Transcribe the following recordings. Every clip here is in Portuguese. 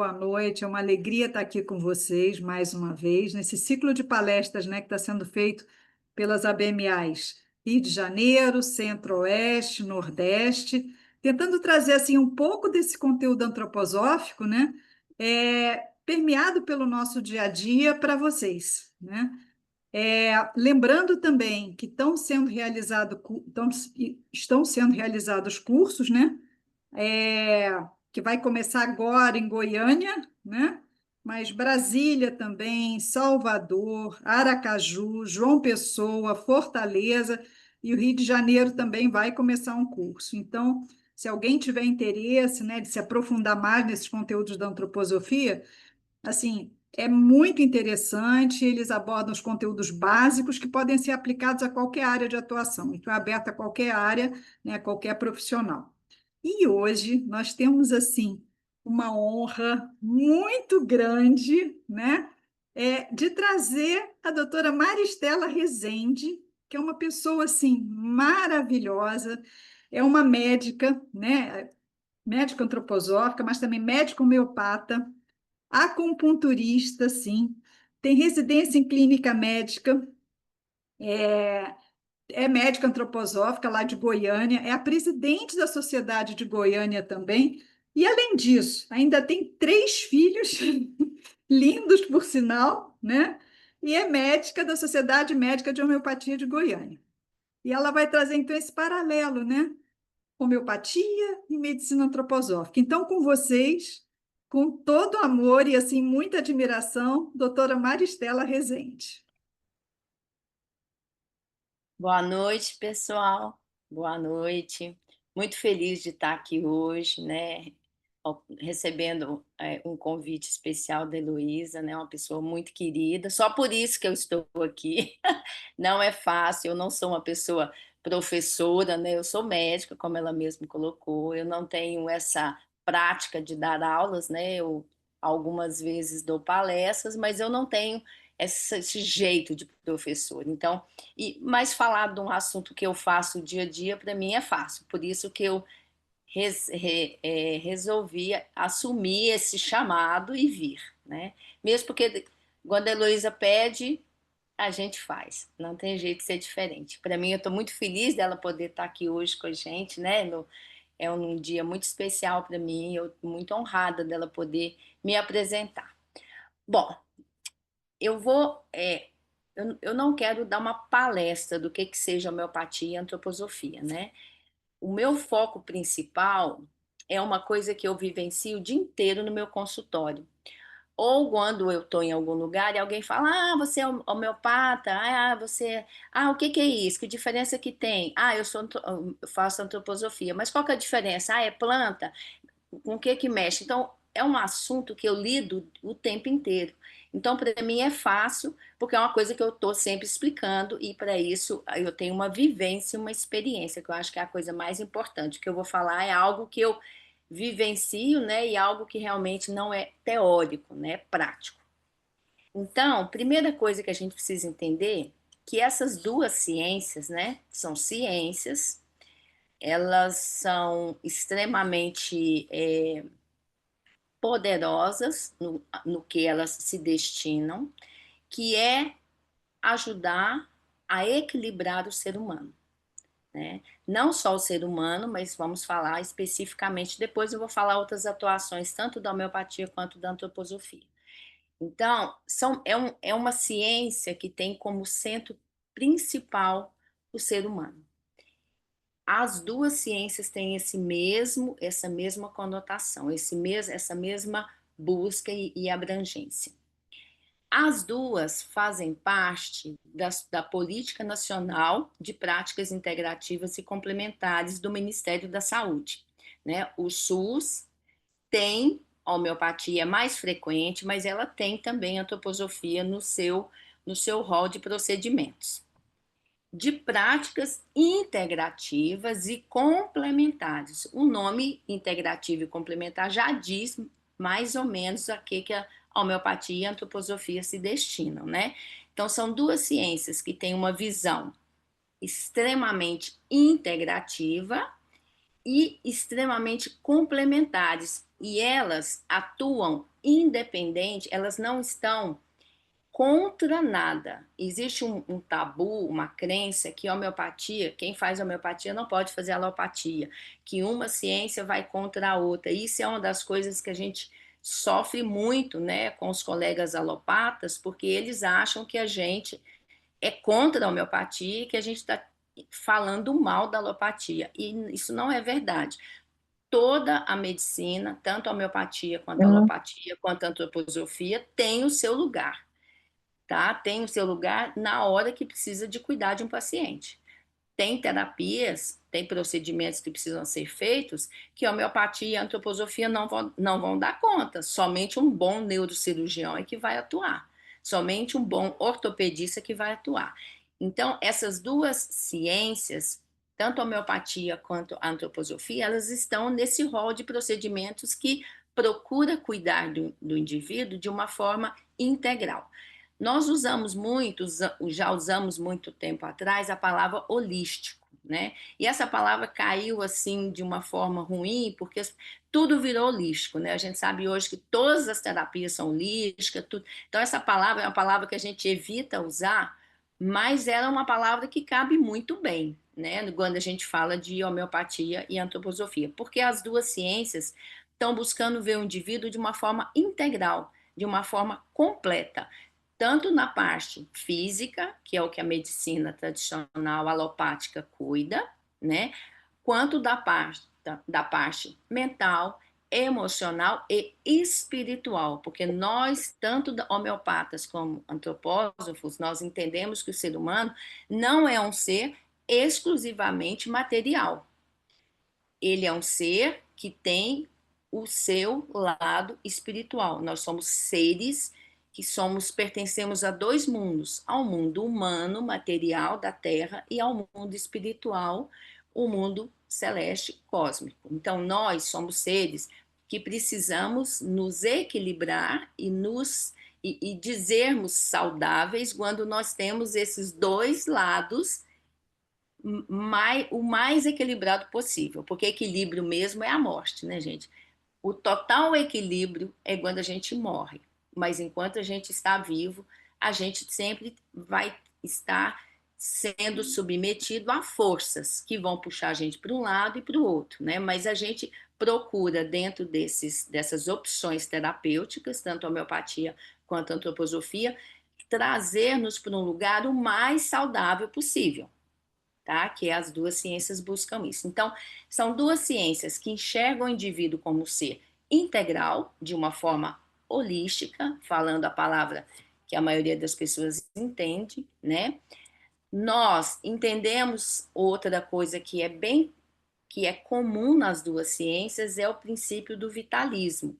boa noite. É uma alegria estar aqui com vocês mais uma vez, nesse ciclo de palestras, né, que está sendo feito pelas ABMAs Rio de Janeiro, Centro-Oeste, Nordeste, tentando trazer assim um pouco desse conteúdo antroposófico, né, permeado pelo nosso dia a dia para vocês, né? Lembrando também que estão sendo realizados cursos, né? Que vai começar agora em Goiânia, né? Mas Brasília também, Salvador, Aracaju, João Pessoa, Fortaleza e o Rio de Janeiro também vai começar um curso. Então, se alguém tiver interesse, né, de se aprofundar mais nesses conteúdos da antroposofia, assim, é muito interessante, eles abordam os conteúdos básicos que podem ser aplicados a qualquer área de atuação, então é aberto a qualquer área, né, a qualquer profissional. E hoje nós temos, assim, uma honra muito grande, né, de trazer a doutora Maristela Rezende, que é uma pessoa, assim, maravilhosa, é uma médica, né, médica antroposófica, mas também médica homeopata, acupunturista, sim, tem residência em clínica médica, é, é médica antroposófica lá de Goiânia, é a presidente da Sociedade de Goiânia também, e além disso, ainda tem três filhos, lindos por sinal, né? E é médica da Sociedade Médica de Homeopatia de Goiânia. E ela vai trazer, então, esse paralelo, né? Homeopatia e medicina antroposófica. Então, com vocês, com todo amor e assim muita admiração, doutora Maristela Rezende. Boa noite, pessoal. Boa noite. Muito feliz de estar aqui hoje, né? Recebendo um convite especial da Heloísa, né? Uma pessoa muito querida. Só por isso que eu estou aqui. Não é fácil, eu não sou uma pessoa professora, né? Eu sou médica, como ela mesma colocou. Eu não tenho essa prática de dar aulas, né? Eu algumas vezes dou palestras, mas eu não tenho esse jeito de professor. Então, mas falar de um assunto que eu faço dia a dia, para mim é fácil. Por isso que eu resolvi assumir esse chamado e vir, né? Mesmo porque quando a Heloísa pede, a gente faz. Não tem jeito de ser diferente. Para mim, eu estou muito feliz dela poder estar aqui hoje com a gente, né? É um dia muito especial para mim. Eu estou muito honrada dela poder me apresentar. Bom, eu vou. Eu não quero dar uma palestra do que seja homeopatia e antroposofia, né? O meu foco principal é uma coisa que eu vivencio o dia inteiro no meu consultório. Ou quando eu estou em algum lugar e alguém fala, você é homeopata, você, o que é isso? Que diferença que tem? Eu faço antroposofia, mas qual que é a diferença? É planta? Com o que mexe? Então, é um assunto que eu lido o tempo inteiro. Então, para mim é fácil, porque é uma coisa que eu estou sempre explicando, e para isso eu tenho uma vivência, uma experiência, que eu acho que é a coisa mais importante. O que eu vou falar é algo que eu vivencio, né, e algo que realmente não é teórico, né, é prático. Então, primeira coisa que a gente precisa entender que essas duas ciências, né, são ciências, elas são extremamente poderosas no que elas se destinam, que é ajudar a equilibrar o ser humano, né? Não só o ser humano, mas vamos falar especificamente, depois eu vou falar outras atuações, tanto da homeopatia quanto da antroposofia. Então, é uma ciência que tem como centro principal o ser humano. As duas ciências têm essa mesma conotação, essa mesma busca e abrangência. As duas fazem parte da Política Nacional de Práticas Integrativas e Complementares do Ministério da Saúde, né? O SUS tem a homeopatia mais frequente, mas ela tem também a antroposofia no seu rol de procedimentos de práticas integrativas e complementares. O nome integrativo e complementar já diz mais ou menos a que a homeopatia e a antroposofia se destinam, né? Então, são duas ciências que têm uma visão extremamente integrativa e extremamente complementares, e elas atuam independente, elas não estão contra nada. Existe um tabu, uma crença que a homeopatia, quem faz homeopatia não pode fazer alopatia, que uma ciência vai contra a outra. Isso é uma das coisas que a gente sofre muito, né, com os colegas alopatas, porque eles acham que a gente é contra a homeopatia e que a gente está falando mal da alopatia. E isso não é verdade. Toda a medicina, tanto a homeopatia quanto a Uhum. alopatia, quanto a antroposofia, tem o seu lugar, tá? Tem o seu lugar na hora que precisa de cuidar de um paciente. Tem terapias, tem procedimentos que precisam ser feitos que a homeopatia e a antroposofia não vão dar conta. Somente um bom neurocirurgião é que vai atuar. Somente um bom ortopedista que vai atuar. Então, essas duas ciências, tanto a homeopatia quanto a antroposofia, elas estão nesse rol de procedimentos que procura cuidar do indivíduo de uma forma integral. Nós usamos muito, já usamos muito tempo atrás, a palavra holístico, né? E essa palavra caiu assim de uma forma ruim, porque tudo virou holístico, né? A gente sabe hoje que todas as terapias são holísticas, tudo. Então, essa palavra é uma palavra que a gente evita usar, mas ela é uma palavra que cabe muito bem, né? Quando a gente fala de homeopatia e antroposofia, porque as duas ciências estão buscando ver o indivíduo de uma forma integral, de uma forma completa, tanto na parte física, que é o que a medicina tradicional alopática cuida, né, quanto da parte mental, emocional e espiritual, porque nós, tanto homeopatas como antropósofos, nós entendemos que o ser humano não é um ser exclusivamente material. Ele é um ser que tem o seu lado espiritual. Nós somos seres que pertencemos a dois mundos, ao mundo humano, material da Terra, e ao mundo espiritual, o mundo celeste, cósmico. Então, nós somos seres que precisamos nos equilibrar e dizermos saudáveis quando nós temos esses dois lados o mais equilibrado possível, porque equilíbrio mesmo é a morte, né, gente? O total equilíbrio é quando a gente morre, mas enquanto a gente está vivo, a gente sempre vai estar sendo submetido a forças que vão puxar a gente para um lado e para o outro, né? Mas a gente procura, dentro dessas opções terapêuticas, tanto a homeopatia quanto a antroposofia, trazer-nos para um lugar o mais saudável possível, tá? Que as duas ciências buscam isso. Então, são duas ciências que enxergam o indivíduo como ser integral, de uma forma holística, falando a palavra que a maioria das pessoas entende, né? Nós entendemos outra coisa que é comum nas duas ciências é o princípio do vitalismo.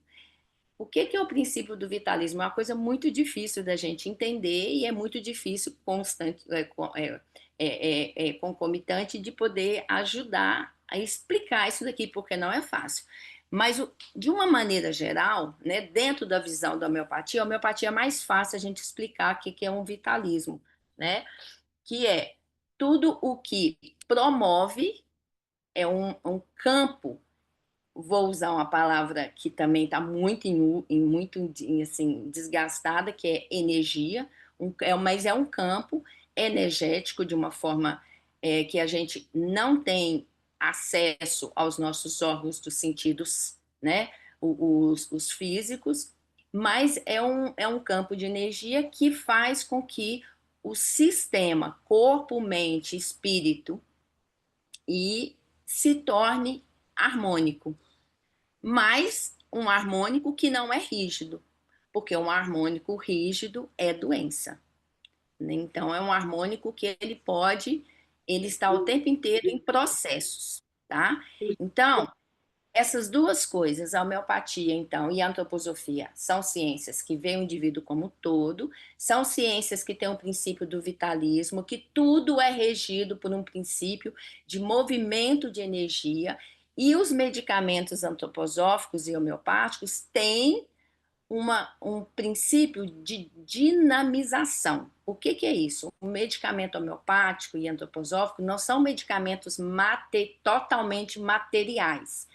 O que é o princípio do vitalismo? É uma coisa muito difícil da gente entender e é muito difícil concomitante de poder ajudar a explicar isso daqui, porque não é fácil. Mas, de uma maneira geral, né, dentro da visão da homeopatia, a homeopatia é mais fácil a gente explicar o que é um vitalismo, né? Que é tudo o que promove, é um campo. Vou usar uma palavra que também está assim, desgastada, que é energia, mas é um campo energético de uma forma que a gente não tem acesso aos nossos órgãos dos sentidos, né? Os físicos, mas é um campo de energia que faz com que o sistema corpo, mente, espírito e se torne harmônico, mas um harmônico que não é rígido, porque um harmônico rígido é doença, né? Então, é um harmônico que ele está o tempo inteiro em processos, tá? Então, essas duas coisas, a homeopatia, então, e a antroposofia, são ciências que veem o indivíduo como um todo, são ciências que têm o princípio do vitalismo, que tudo é regido por um princípio de movimento de energia, e os medicamentos antroposóficos e homeopáticos têm um princípio de dinamização. O que é isso? O medicamento homeopático e antroposófico não são medicamentos totalmente materiais.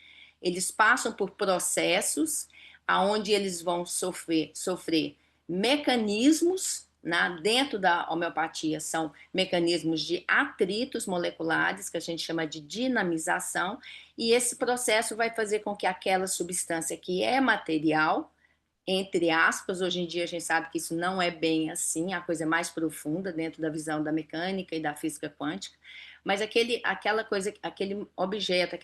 Eles passam por processos aonde eles vão sofrer mecanismos, né, dentro da homeopatia, são mecanismos de atritos moleculares, que a gente chama de dinamização, e esse processo vai fazer com que aquela substância que é material, entre aspas, hoje em dia a gente sabe que isso não é bem assim, a coisa é mais profunda dentro da visão da mecânica e da física quântica, mas aquela coisa, aquele objeto,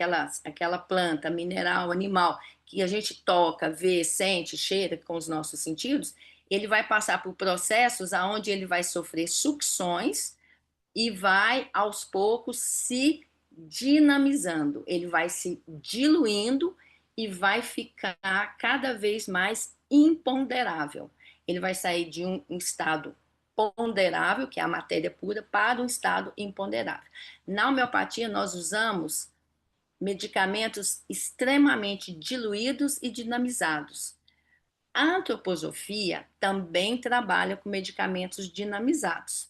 aquela planta, mineral, animal, que a gente toca, vê, sente, cheira com os nossos sentidos, ele vai passar por processos aonde ele vai sofrer sucções e vai aos poucos se dinamizando, ele vai se diluindo e vai ficar cada vez mais imponderável. Ele vai sair de um estado ponderável, que é a matéria pura, para um estado imponderável. Na homeopatia, nós usamos medicamentos extremamente diluídos e dinamizados. A antroposofia também trabalha com medicamentos dinamizados,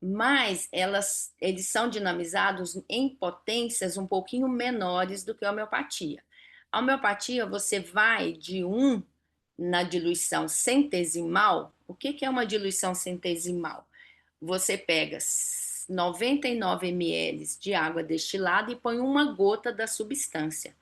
mas eles são dinamizados em potências um pouquinho menores do que a homeopatia. A homeopatia, você vai de 1 na diluição centesimal. O que é uma diluição centesimal? Você pega 99 ml de água destilada e põe uma gota da substância.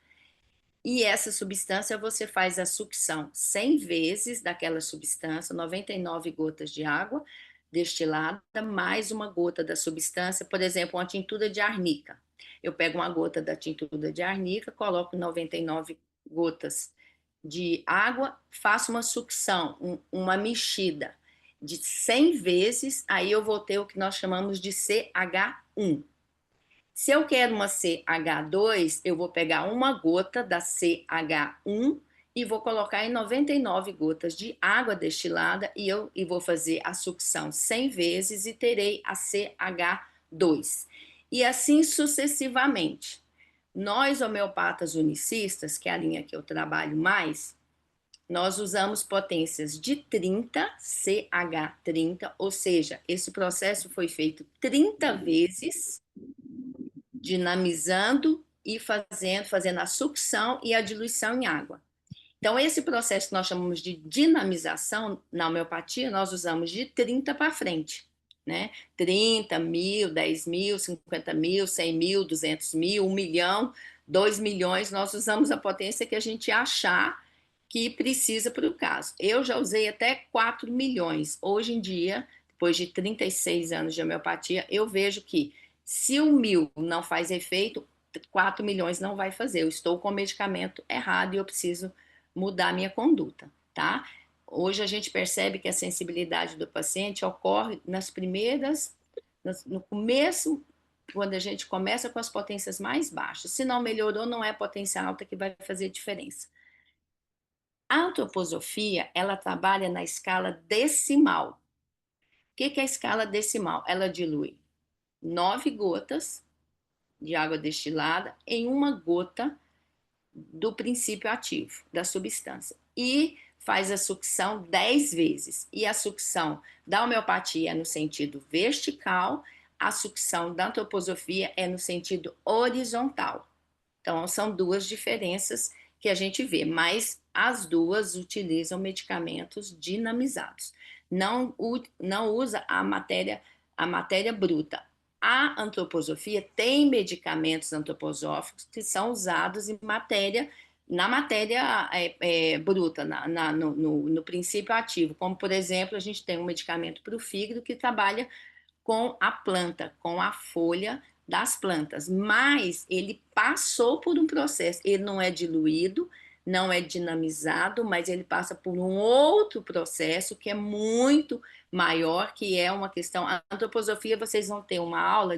E essa substância você faz a sucção 100 vezes daquela substância, 99 gotas de água destilada, mais uma gota da substância, por exemplo, uma tintura de arnica. Eu pego uma gota da tintura de arnica, coloco 99 gotas de água, faço uma sucção, uma mexida de 100 vezes, aí eu vou ter o que nós chamamos de CH1. Se eu quero uma CH2, eu vou pegar uma gota da CH1 e vou colocar em 99 gotas de água destilada e vou fazer a sucção 100 vezes e terei a CH2. E assim sucessivamente. Nós, homeopatas unicistas, que é a linha que eu trabalho mais, nós usamos potências de 30, CH30, ou seja, esse processo foi feito 30 vezes dinamizando e fazendo a sucção e a diluição em água. Então, esse processo que nós chamamos de dinamização, na homeopatia, nós usamos de 30 para frente, né? 30 mil, 10 mil, 50 mil, 100 mil, 200 mil, 1 milhão, 2 milhões, nós usamos a potência que a gente achar que precisa para o caso. Eu já usei até 4 milhões. Hoje em dia, depois de 36 anos de homeopatia, eu vejo que se o 1.000 não faz efeito, 4 milhões não vai fazer. Eu estou com o medicamento errado e eu preciso mudar a minha conduta, tá? Hoje a gente percebe que a sensibilidade do paciente ocorre no começo, quando a gente começa com as potências mais baixas. Se não melhorou, não é potência alta que vai fazer diferença. A antroposofia, ela trabalha na escala decimal. O que é a escala decimal? Ela dilui 9 gotas de água destilada em uma gota do princípio ativo da substância e faz a sucção 10 vezes. E a sucção da homeopatia é no sentido vertical, a sucção da antroposofia é no sentido horizontal. Então, são duas diferenças que a gente vê, mas as duas utilizam medicamentos dinamizados. Não usa a matéria bruta. A antroposofia tem medicamentos antroposóficos que são usados na matéria bruta, no princípio ativo. Como, por exemplo, a gente tem um medicamento para o fígado que trabalha com a planta, com a folha das plantas, mas ele passou por um processo, ele não é diluído, não é dinamizado, mas ele passa por um outro processo que é muito maior, que é uma questão. A antroposofia, vocês vão ter uma aula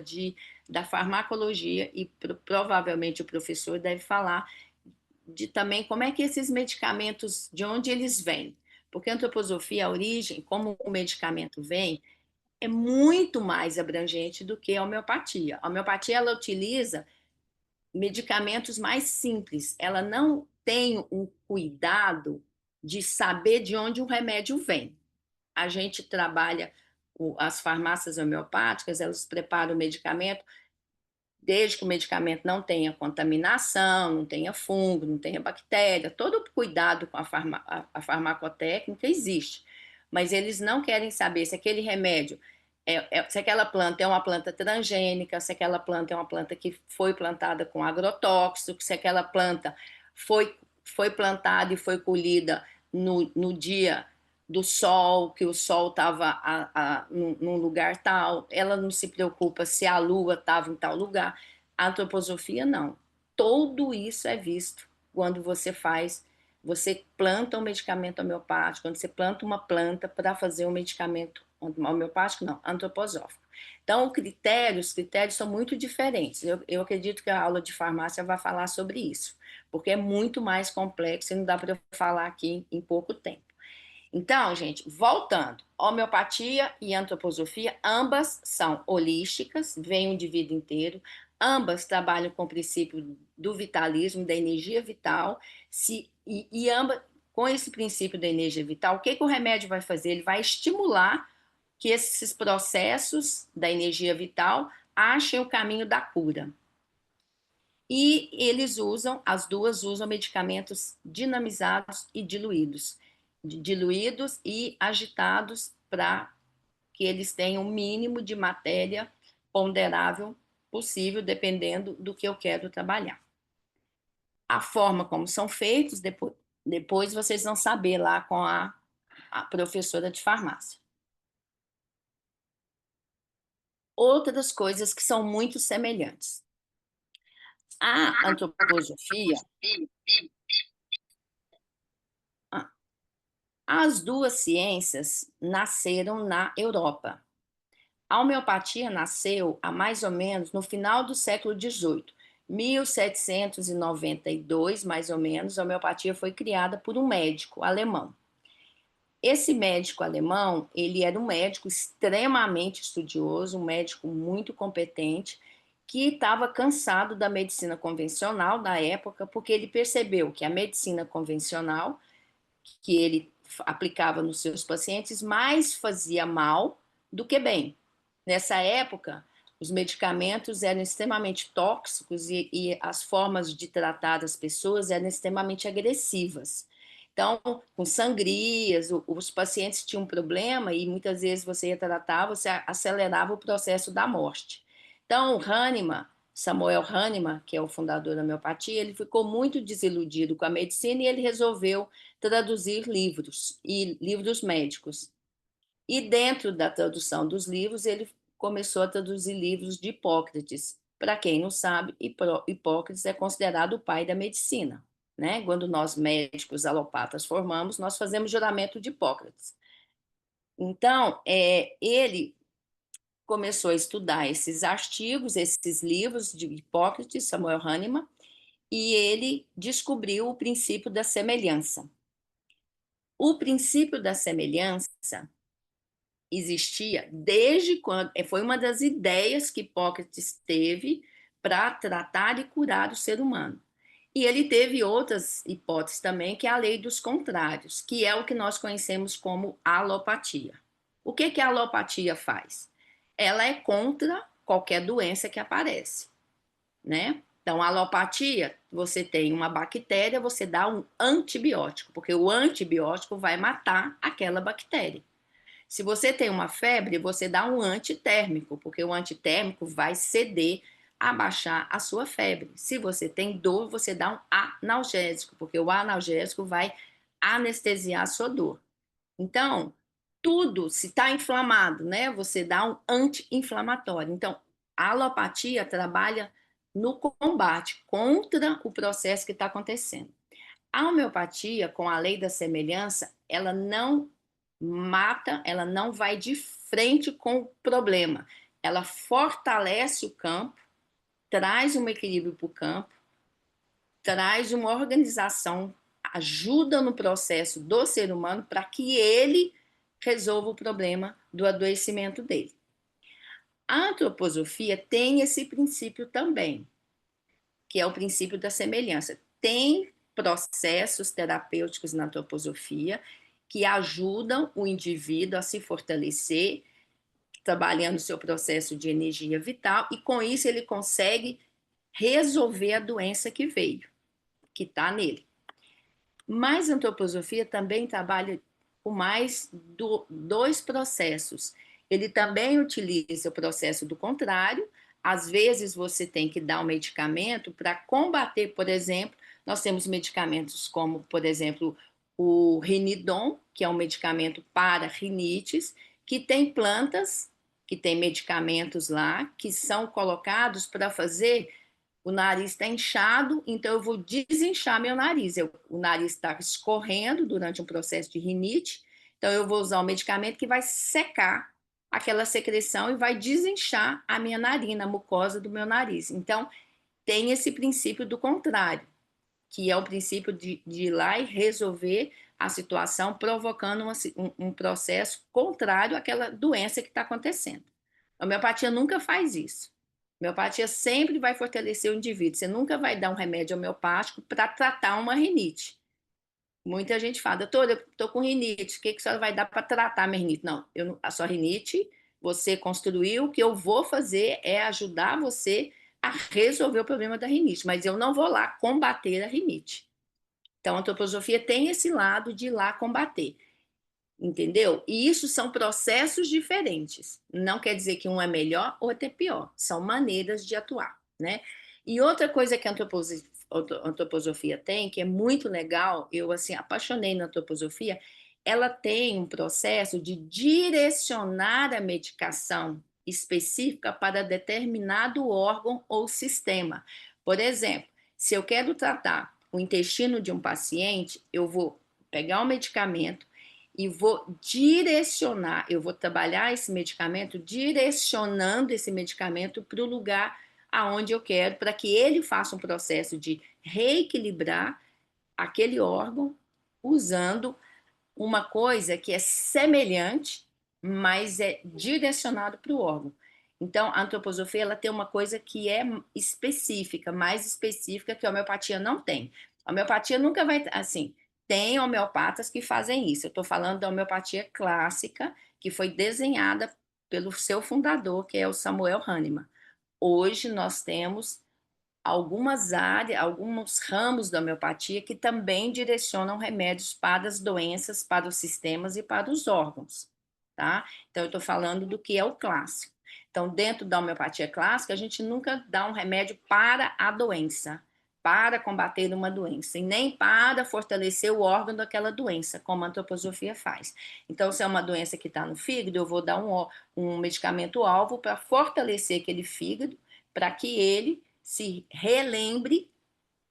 da farmacologia e provavelmente o professor deve falar de também como é que esses medicamentos, de onde eles vêm. Porque a antroposofia, a origem, como o medicamento vem, é muito mais abrangente do que a homeopatia. A homeopatia, ela utiliza medicamentos mais simples, ela não tem um cuidado de saber de onde o remédio vem. A gente trabalha, as farmácias homeopáticas, elas preparam o medicamento desde que o medicamento não tenha contaminação, não tenha fungo, não tenha bactéria, todo o cuidado com a farmacotécnica existe. Mas eles não querem saber se aquele remédio, se aquela planta é uma planta transgênica, se aquela planta é uma planta que foi plantada com agrotóxico, se aquela planta foi plantada e foi colhida no dia do sol, que o sol estava num lugar tal, ela não se preocupa se a lua estava em tal lugar. A antroposofia, não. Tudo isso é visto quando você planta um medicamento homeopático, quando você planta uma planta para fazer um medicamento homeopático, não, antroposófico. Então, os critérios são muito diferentes. Eu acredito que a aula de farmácia vai falar sobre isso, porque é muito mais complexo e não dá para eu falar aqui em pouco tempo. Então, gente, voltando, homeopatia e antroposofia, ambas são holísticas, vêm de vida inteiro, ambas trabalham com o princípio do vitalismo, da energia vital, e ambas, com esse princípio da energia vital, o que o remédio vai fazer? Ele vai estimular que esses processos da energia vital achem o caminho da cura. E as duas usam medicamentos dinamizados e diluídos e agitados para que eles tenham o mínimo de matéria ponderável possível, dependendo do que eu quero trabalhar. A forma como são feitos, depois vocês vão saber lá com a professora de farmácia. Outras coisas que são muito semelhantes. A antroposofia, as duas ciências nasceram na Europa. A homeopatia nasceu há mais ou menos no final do século XVIII. 1792, mais ou menos, a homeopatia foi criada por um médico alemão. Esse médico alemão, ele era um médico extremamente estudioso, um médico muito competente, que estava cansado da medicina convencional da época, porque ele percebeu que a medicina convencional, que ele aplicava nos seus pacientes, mais fazia mal do que bem. Nessa época, os medicamentos eram extremamente tóxicos e as formas de tratar as pessoas eram extremamente agressivas. Então, com sangrias, os pacientes tinham um problema e muitas vezes você ia tratar, você acelerava o processo da morte. Então, Samuel Hahnemann, que é o fundador da homeopatia, ele ficou muito desiludido com a medicina e ele resolveu traduzir livros, e livros médicos. E dentro da tradução dos livros, ele começou a traduzir livros de Hipócrates. Para quem não sabe, Hipócrates é considerado o pai da medicina, né? Quando nós médicos alopatas formamos, nós fazemos juramento de Hipócrates. Então, ele começou a estudar esses artigos, esses livros de Hipócrates, Samuel Hahnemann, e ele descobriu o princípio da semelhança. O princípio da semelhança existia desde quando foi uma das ideias que Hipócrates teve para tratar e curar o ser humano. E ele teve outras hipóteses também, que é a lei dos contrários, que é o que nós conhecemos como alopatia. O que a alopatia faz? Ela é contra qualquer doença que aparece, né? Então, a alopatia, você tem uma bactéria, você dá um antibiótico, porque o antibiótico vai matar aquela bactéria. Se você tem uma febre, você dá um antitérmico, porque o antitérmico vai ceder, abaixar a sua febre. Se você tem dor, você dá um analgésico, porque o analgésico vai anestesiar a sua dor. Então, tudo, se está inflamado, né, você dá um anti-inflamatório. Então, a alopatia trabalha no combate contra o processo que está acontecendo. A homeopatia, com a lei da semelhança, ela não mata, ela não vai de frente com o problema. Ela fortalece o campo, traz um equilíbrio para o campo, traz uma organização, ajuda no processo do ser humano para que ele resolva o problema do adoecimento dele. A antroposofia tem esse princípio também, que é o princípio da semelhança. Tem processos terapêuticos na antroposofia que ajudam o indivíduo a se fortalecer, trabalhando o seu processo de energia vital, e com isso ele consegue resolver a doença que veio, que está nele. Mas a antroposofia também trabalha com mais dois processos. Ele também utiliza o processo do contrário. Às vezes você tem que dar um medicamento para combater, por exemplo, nós temos medicamentos como, por exemplo, o Rinidon, que é um medicamento para rinites, que tem plantas, que tem medicamentos lá, que são colocados para fazer o nariz está inchado, então eu vou desinchar meu nariz. O nariz está escorrendo durante um processo de rinite, então eu vou usar um medicamento que vai secar aquela secreção e vai desinchar a minha narina, a mucosa do meu nariz. Então, tem esse princípio do contrário, que é o princípio de ir lá e resolver a situação, provocando um processo contrário àquela doença que está acontecendo. A homeopatia nunca faz isso. A homeopatia sempre vai fortalecer o indivíduo. Você nunca vai dar um remédio homeopático para tratar uma rinite. Muita gente fala, doutora, eu estou com rinite, o que a senhora vai dar para tratar a minha rinite? Não, a sua rinite, você construiu, o que eu vou fazer é ajudar você a resolver o problema da rinite, mas eu não vou lá combater a rinite. Então, a antroposofia tem esse lado de ir lá combater, entendeu? E isso são processos diferentes. Não quer dizer que um é melhor ou outro é pior. São maneiras de atuar, né? E outra coisa que a antroposofia tem, que é muito legal, eu assim apaixonei na antroposofia, ela tem um processo de direcionar a medicação específica para determinado órgão ou sistema. Por exemplo, se eu quero tratar o intestino de um paciente, eu vou pegar um medicamento e vou direcionar, eu vou trabalhar esse medicamento, direcionando esse medicamento para o lugar aonde eu quero, para que ele faça um processo de reequilibrar aquele órgão, usando uma coisa que é semelhante, mas é direcionado para o órgão. Então, a antroposofia ela tem uma coisa que é específica, mais específica, que a homeopatia não tem. A homeopatia nunca vai, assim, tem homeopatas que fazem isso. Eu estou falando da homeopatia clássica, que foi desenhada pelo seu fundador, que é o Samuel Hahnemann. Hoje nós temos algumas áreas, alguns ramos da homeopatia que também direcionam remédios para as doenças, para os sistemas e para os órgãos, tá? Então, eu estou falando do que é o clássico. Então, dentro da homeopatia clássica, a gente nunca dá um remédio para a doença, para combater uma doença, e nem para fortalecer o órgão daquela doença, como a antroposofia faz. Então, se é uma doença que está no fígado, eu vou dar um medicamento-alvo para fortalecer aquele fígado, para que ele se relembre,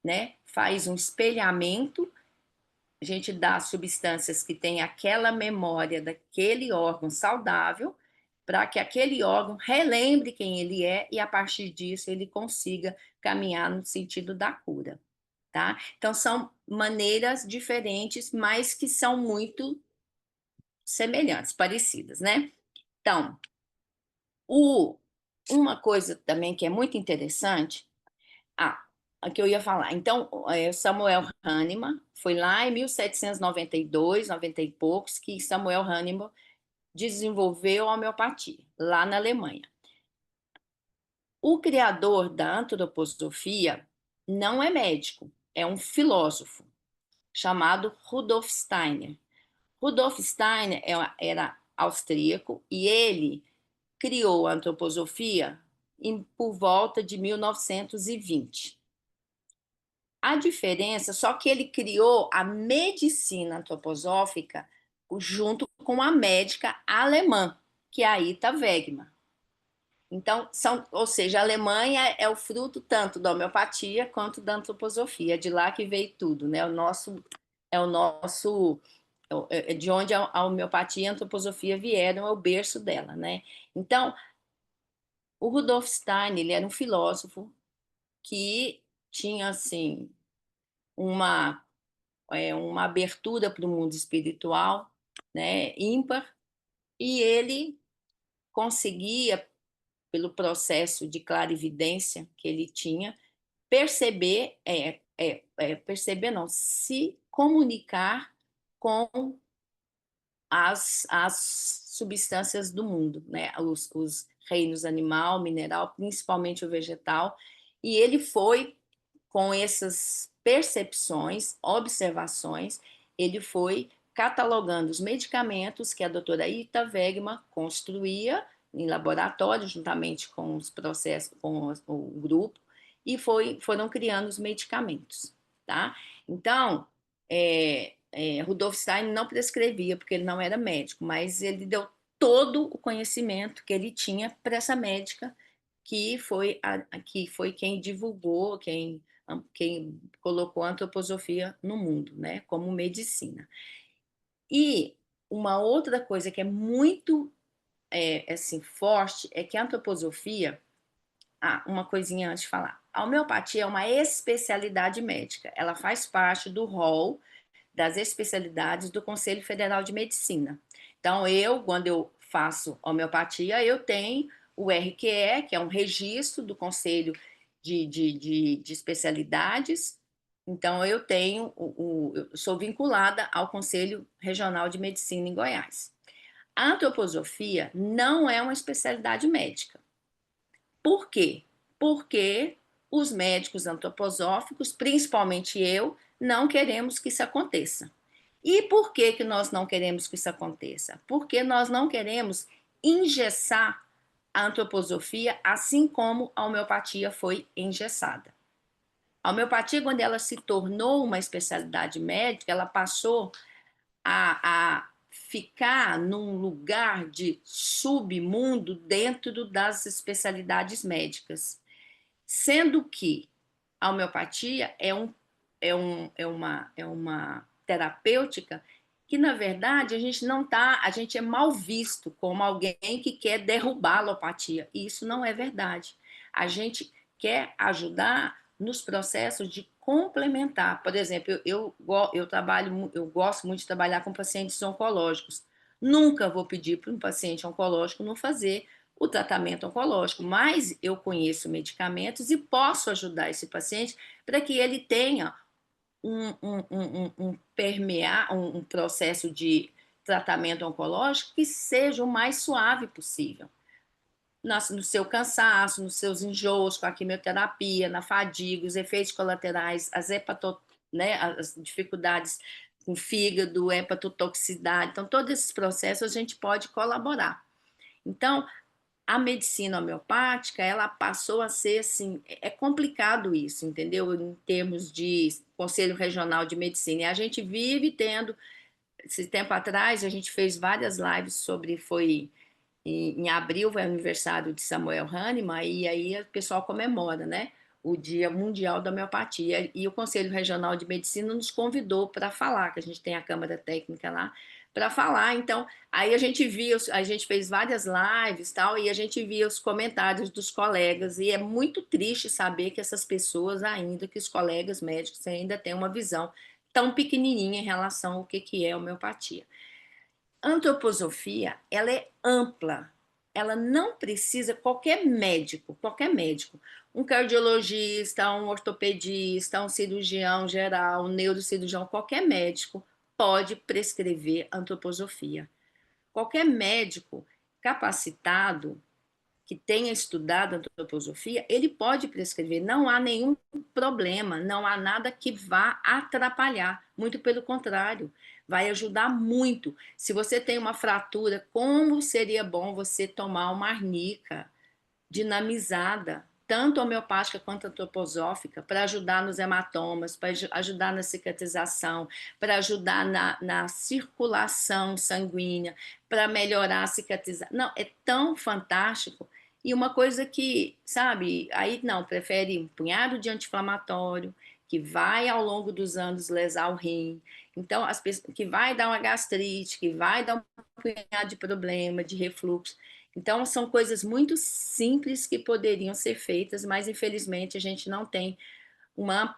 né? Faz um espelhamento, a gente dá substâncias que têm aquela memória daquele órgão saudável, para que aquele órgão relembre quem ele é e a partir disso ele consiga caminhar no sentido da cura, tá? Então são maneiras diferentes, mas que são muito semelhantes, parecidas, né? Então, uma coisa também que é muito interessante. A que eu ia falar. Então, Samuel Hahnemann foi lá em 1792, 90 e poucos, que Samuel Hahnemann desenvolveu a homeopatia, lá na Alemanha. O criador da antroposofia não é médico, é um filósofo chamado Rudolf Steiner. Rudolf Steiner era austríaco e ele criou a antroposofia por volta de 1920. A diferença, só que ele criou a medicina antroposófica junto com a médica alemã, que é a Ita Wegman. Então, ou seja, a Alemanha é o fruto tanto da homeopatia quanto da antroposofia, é de lá que veio tudo, né? É de onde a homeopatia e a antroposofia vieram, é o berço dela, né? Então, o Rudolf Steiner, ele era um filósofo que tinha, assim, uma uma abertura para o mundo espiritual, né, ímpar, e ele conseguia, pelo processo de clarividência que ele tinha, perceber não, se comunicar com as substâncias do mundo, né? Os reinos animal, mineral, principalmente o vegetal, e ele foi, com essas percepções, observações, ele foi catalogando os medicamentos que a doutora Ita Wegman construía em laboratório, juntamente com os processos, com o grupo, e foram criando os medicamentos, tá? Então, Rudolf Stein não prescrevia, porque ele não era médico, mas ele deu todo o conhecimento que ele tinha para essa médica, que foi quem divulgou, quem colocou a antroposofia no mundo, né, como medicina. E uma outra coisa que é muito assim, forte é que a antroposofia, uma coisinha antes de falar, a homeopatia é uma especialidade médica, ela faz parte do rol das especialidades do Conselho Federal de Medicina. Então, quando eu faço homeopatia, eu tenho o RQE, que é um registro do Conselho de Especialidades. Então, eu sou vinculada ao Conselho Regional de Medicina em Goiás. A antroposofia não é uma especialidade médica. Por quê? Porque os médicos antroposóficos, principalmente eu, não queremos que isso aconteça. E por que que nós não queremos que isso aconteça? Porque nós não queremos engessar a antroposofia, assim como a homeopatia foi engessada. A homeopatia, quando ela se tornou uma especialidade médica, ela passou a ficar num lugar de submundo dentro das especialidades médicas. Sendo que a homeopatia é uma terapêutica que, na verdade, a gente é mal visto como alguém que quer derrubar a alopatia. E isso não é verdade. A gente quer ajudar nos processos de complementar. Por exemplo, eu gosto muito de trabalhar com pacientes oncológicos. Nunca vou pedir para um paciente oncológico não fazer o tratamento oncológico, mas eu conheço medicamentos e posso ajudar esse paciente para que ele tenha um processo de tratamento oncológico que seja o mais suave possível. No seu cansaço, nos seus enjoos com a quimioterapia, na fadiga, os efeitos colaterais, né, as dificuldades com fígado, hepatotoxicidade. Então, todos esses processos a gente pode colaborar. Então, a medicina homeopática, ela passou a ser assim, é complicado isso, entendeu? Em termos de Conselho Regional de Medicina. E a gente vive tendo, esse tempo atrás, a gente fez várias lives foi em abril, vai o aniversário de Samuel Hahnemann, e aí o pessoal comemora, né? O Dia Mundial da Homeopatia. E o Conselho Regional de Medicina nos convidou para falar, que a gente tem a Câmara Técnica lá, para falar. Então, aí a gente fez várias lives tal, e a gente via os comentários dos colegas, e é muito triste saber que essas pessoas ainda, que os colegas médicos ainda têm uma visão tão pequenininha em relação ao que é homeopatia. A antroposofia, ela é ampla, ela não precisa qualquer médico, um cardiologista, um ortopedista, um cirurgião geral, um neurocirurgião, qualquer médico pode prescrever antroposofia. Qualquer médico capacitado que tenha estudado antroposofia, ele pode prescrever, não há nenhum problema, não há nada que vá atrapalhar, muito pelo contrário, vai ajudar muito. Se você tem uma fratura, como seria bom você tomar uma arnica dinamizada, tanto homeopática quanto antroposófica, para ajudar nos hematomas, para ajudar na cicatrização, para ajudar na circulação sanguínea, para melhorar a cicatrização. Não, é tão fantástico. E uma coisa que, sabe, aí não, prefere um punhado de anti-inflamatório, que vai ao longo dos anos lesar o rim, então, que vai dar uma gastrite, que vai dar um punhado de problema, de refluxo. Então, são coisas muito simples que poderiam ser feitas, mas infelizmente a gente não tem uma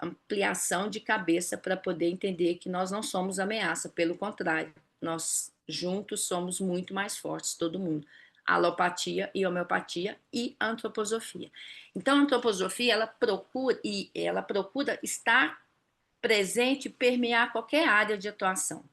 ampliação de cabeça para poder entender que nós não somos ameaça, pelo contrário, nós juntos somos muito mais fortes, todo mundo. A alopatia e homeopatia e a antroposofia. Então, a antroposofia, ela procura estar presente e permear qualquer área de atuação.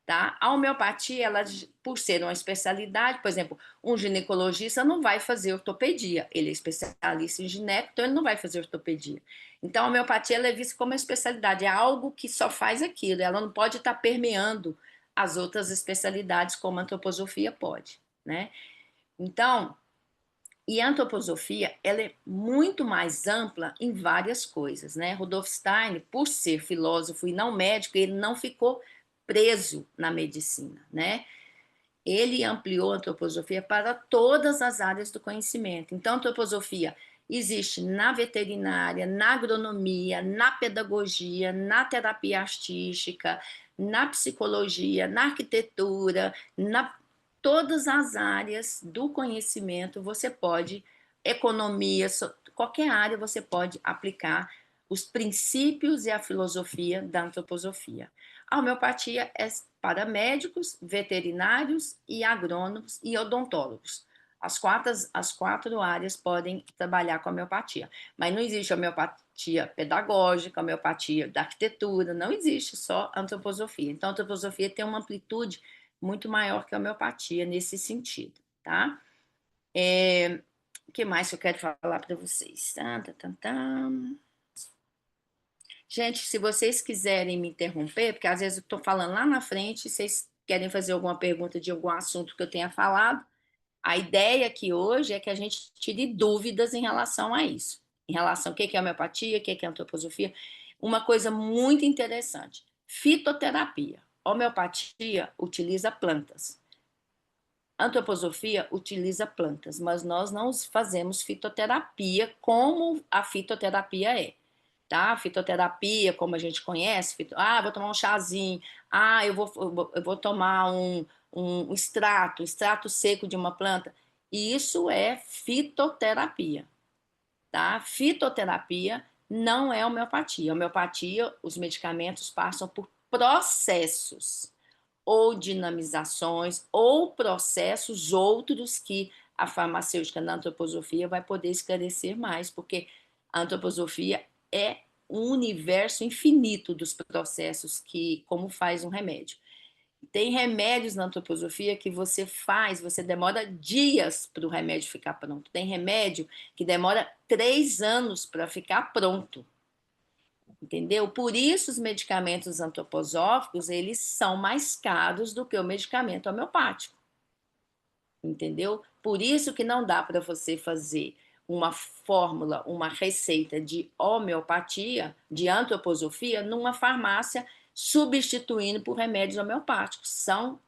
tá? A homeopatia, ela, por ser uma especialidade, por exemplo, um ginecologista não vai fazer ortopedia, ele é especialista em gineco, então ele não vai fazer ortopedia. Então, a homeopatia ela é vista como uma especialidade, é algo que só faz aquilo, ela não pode estar permeando as outras especialidades, como a antroposofia pode, né? Então, e a antroposofia, ela é muito mais ampla em várias coisas, né? Rudolf Steiner, por ser filósofo e não médico, ele não ficou preso na medicina, né? Ele ampliou a antroposofia para todas as áreas do conhecimento. Então, a antroposofia existe na veterinária, na agronomia, na pedagogia, na terapia artística, na psicologia, na arquitetura, na todas as áreas do conhecimento você pode, economia, qualquer área você pode aplicar os princípios e a filosofia da antroposofia. A homeopatia é para médicos, veterinários e agrônomos e odontólogos. As quatro áreas podem trabalhar com a homeopatia, mas não existe homeopatia pedagógica, homeopatia da arquitetura, não existe só antroposofia. Então, a antroposofia tem uma amplitude muito maior que a homeopatia nesse sentido, tá? O que mais eu quero falar para vocês? Gente, se vocês quiserem me interromper, porque às vezes eu estou falando lá na frente, vocês querem fazer alguma pergunta de algum assunto que eu tenha falado, a ideia aqui hoje é que a gente tire dúvidas em relação a isso. Em relação ao que é homeopatia, o que é antroposofia. Uma coisa muito interessante: fitoterapia. Homeopatia utiliza plantas. Antroposofia utiliza plantas, mas nós não fazemos fitoterapia como a fitoterapia é, tá? A fitoterapia, como a gente conhece, vou tomar um chazinho, eu vou tomar um extrato seco de uma planta. E isso é fitoterapia, tá? Fitoterapia não é homeopatia. Homeopatia, os medicamentos passam por processos ou dinamizações ou processos outros que a farmacêutica na antroposofia vai poder esclarecer mais, porque a antroposofia é um universo infinito dos processos que, como faz um remédio. Tem remédios na antroposofia que você demora dias para o remédio ficar pronto. Tem remédio que demora 3 anos para ficar pronto. Entendeu? Por isso os medicamentos antroposóficos, eles são mais caros do que o medicamento homeopático. Entendeu? Por isso que não dá para você fazer uma fórmula, uma receita de homeopatia, de antroposofia, numa farmácia substituindo por remédios homeopáticos. São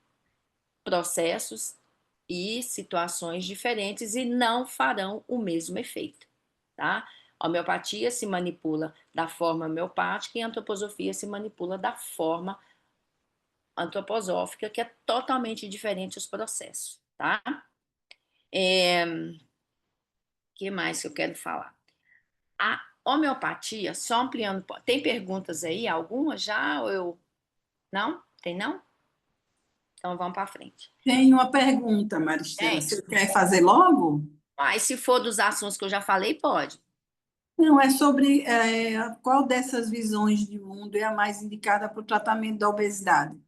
processos e situações diferentes e não farão o mesmo efeito, tá? A homeopatia se manipula da forma homeopática e a antroposofia se manipula da forma antroposófica, que é totalmente diferente os processos, tá? Que mais que eu quero falar? A homeopatia, só ampliando, tem perguntas aí? Alguma já? Ou eu... Não? Tem não? Então vamos para frente. Tem uma pergunta, Maristela. Tem? Você quer fazer logo? Mas se for dos assuntos que eu já falei, pode. Não, é sobre qual dessas visões de mundo é a mais indicada para o tratamento da obesidade.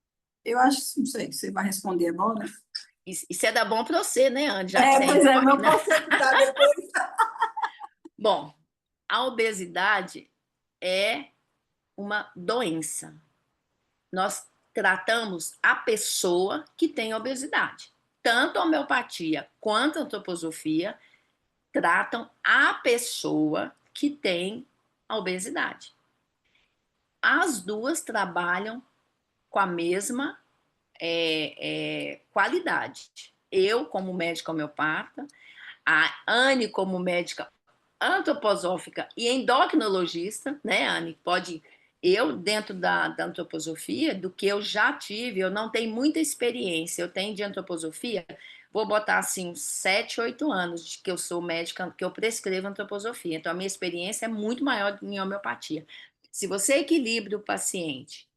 Eu acho, não sei, você vai responder agora? Isso é dar bom para você, né, Andy? Já que você é Pois é, mas eu endócrina. posso explicar depois. Bom, a obesidade é uma doença. Nós tratamos a pessoa que tem obesidade. Tanto a homeopatia quanto a antroposofia tratam a pessoa que tem a obesidade. As duas trabalham com a mesma qualidade. Eu, como médica homeopata, a Anne, como médica antroposófica e endocrinologista, né, Anne? Eu, dentro da antroposofia, do que eu já tive, eu não tenho muita experiência. Eu tenho de antroposofia, vou botar assim, uns 7, 8 anos de que eu sou médica, que eu prescrevo antroposofia. Então, a minha experiência é muito maior do que em homeopatia. Se você equilibra o paciente,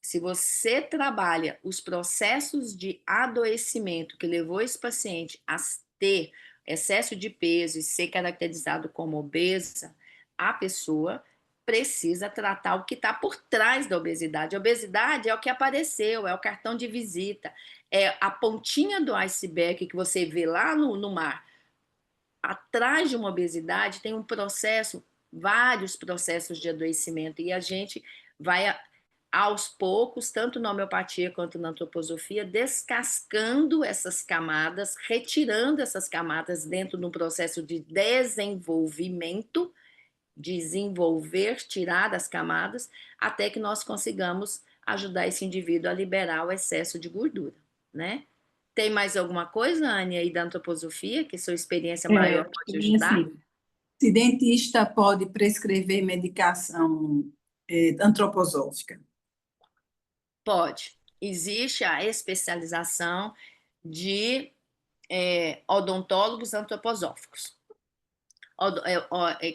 se você trabalha os processos de adoecimento que levou esse paciente a ter excesso de peso e ser caracterizado como obesa, a pessoa precisa tratar o que está por trás da obesidade. A obesidade é o que apareceu, é o cartão de visita, é a pontinha do iceberg que você vê lá no mar. Atrás de uma obesidade tem um processo, vários processos de adoecimento, e a gente vai aos poucos, tanto na homeopatia quanto na antroposofia, descascando essas camadas, retirando essas camadas dentro de um processo de desenvolvimento, desenvolver, tirar as camadas, até que nós consigamos ajudar esse indivíduo a liberar o excesso de gordura, né? Tem mais alguma coisa, Anne, aí da antroposofia, que sua experiência maior pode E ajudar? assim, se dentista pode prescrever medicação antroposófica. Pode. Existe a especialização de odontólogos antroposóficos.